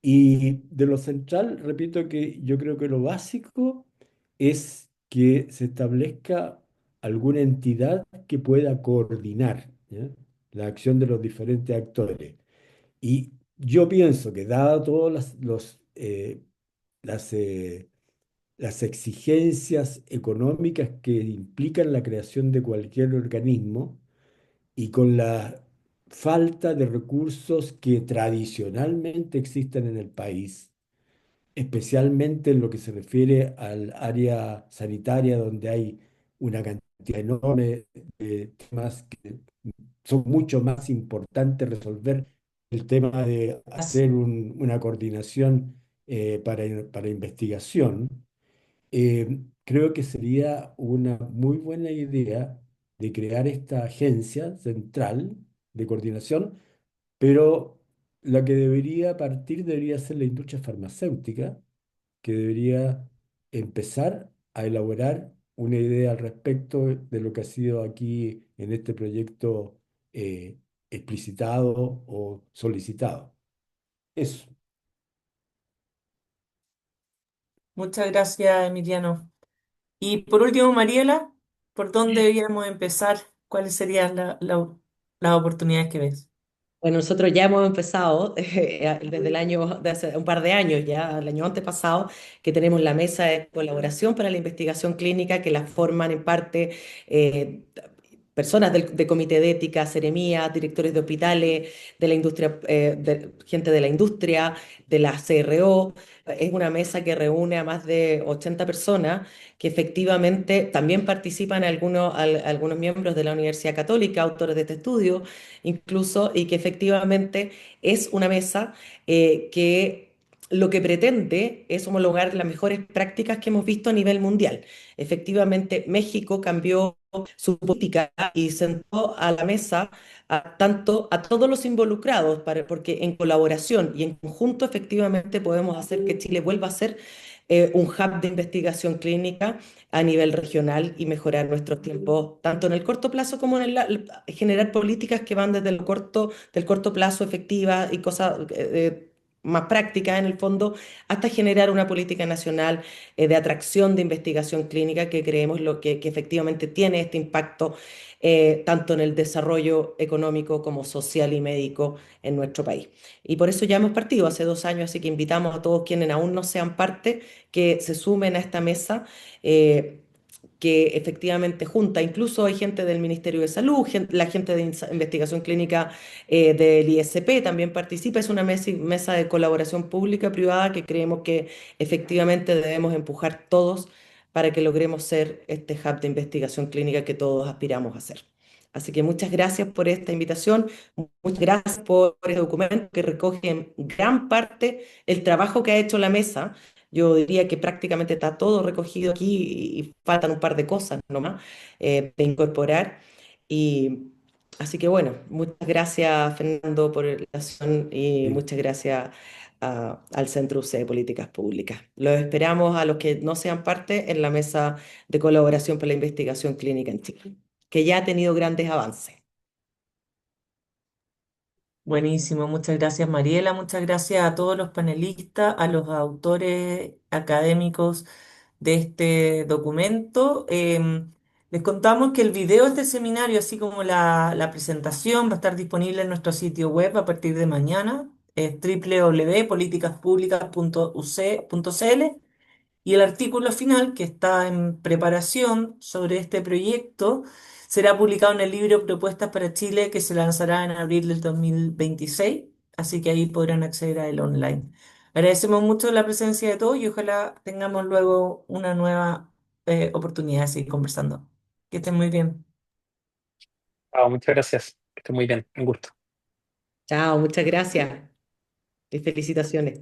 Y de lo central, repito que yo creo que lo básico es que se establezca alguna entidad que pueda coordinar, ¿ya?, la acción de los diferentes actores. Y yo pienso que dado todas las, las exigencias económicas que implican la creación de cualquier organismo y con la falta de recursos que tradicionalmente existen en el país, especialmente en lo que se refiere al área sanitaria, donde hay una cantidad cantidad enorme de temas que son mucho más importantes resolver el tema de hacer una coordinación para investigación. Creo que sería una muy buena idea de crear esta agencia central de coordinación, pero la que debería partir debería ser la industria farmacéutica, que debería empezar a elaborar una idea al respecto de lo que ha sido aquí en este proyecto eh, explicitado o solicitado. Eso. Muchas gracias, Emiliano. Y por último, Mariela, ¿por dónde deberíamos empezar? ¿Cuáles serían las oportunidades que ves? Bueno, nosotros ya hemos empezado desde el año, de hace un par de años ya, el año antepasado, que tenemos la mesa de colaboración para la investigación clínica, que la forman en parte eh, personas de comité de ética, seremías, directores de hospitales, de la industria, gente de la industria, de la CRO. Es una mesa que reúne a más de 80 personas que efectivamente también participan algunos miembros de la Universidad Católica, autores de este estudio incluso, y que efectivamente es una mesa que lo que pretende es homologar las mejores prácticas que hemos visto a nivel mundial. Efectivamente, México cambió su política y sentó a la mesa tanto a todos los involucrados, porque en colaboración y en conjunto efectivamente podemos hacer que Chile vuelva a ser un hub de investigación clínica a nivel regional y mejorar nuestros tiempos, tanto en el corto plazo como en generar políticas que van desde del corto plazo efectivas y cosas más prácticas en el fondo, hasta generar una política nacional de atracción de investigación clínica que creemos que efectivamente tiene este impacto tanto en el desarrollo económico como social y médico en nuestro país. Y por eso ya hemos partido hace 2 años, así que invitamos a todos quienes aún no sean parte que se sumen a esta mesa. Que efectivamente junta, incluso hay gente del Ministerio de Salud, la gente de investigación clínica del ISP también participa, es una mesa de colaboración pública-privada que creemos que efectivamente debemos empujar todos para que logremos ser este hub de investigación clínica que todos aspiramos a ser. Así que muchas gracias por esta invitación, muchas gracias por este documento que recoge en gran parte el trabajo que ha hecho la mesa. Yo diría que prácticamente está todo recogido aquí y faltan un par de cosas nomás de incorporar. Y así que bueno, muchas gracias Fernando por la invitación y Sí. muchas gracias al Centro UC de Políticas Públicas. Los esperamos a los que no sean parte en la mesa de colaboración para la investigación clínica en Chile, que ya ha tenido grandes avances. Buenísimo, muchas gracias Mariela, muchas gracias a todos los panelistas, a los autores académicos de este documento. Les contamos que el video de este seminario, así como la presentación, va a estar disponible en nuestro sitio web a partir de mañana, es www.politicaspublicas.uc.cl. Y el artículo final, que está en preparación sobre este proyecto, será publicado en el libro Propuestas para Chile, que se lanzará en abril del 2026, así que ahí podrán acceder a él online. Agradecemos mucho la presencia de todos y ojalá tengamos luego una nueva oportunidad de seguir conversando. Que estén muy bien. Muchas gracias. Que esté muy bien. Un gusto. Chao, muchas gracias y felicitaciones.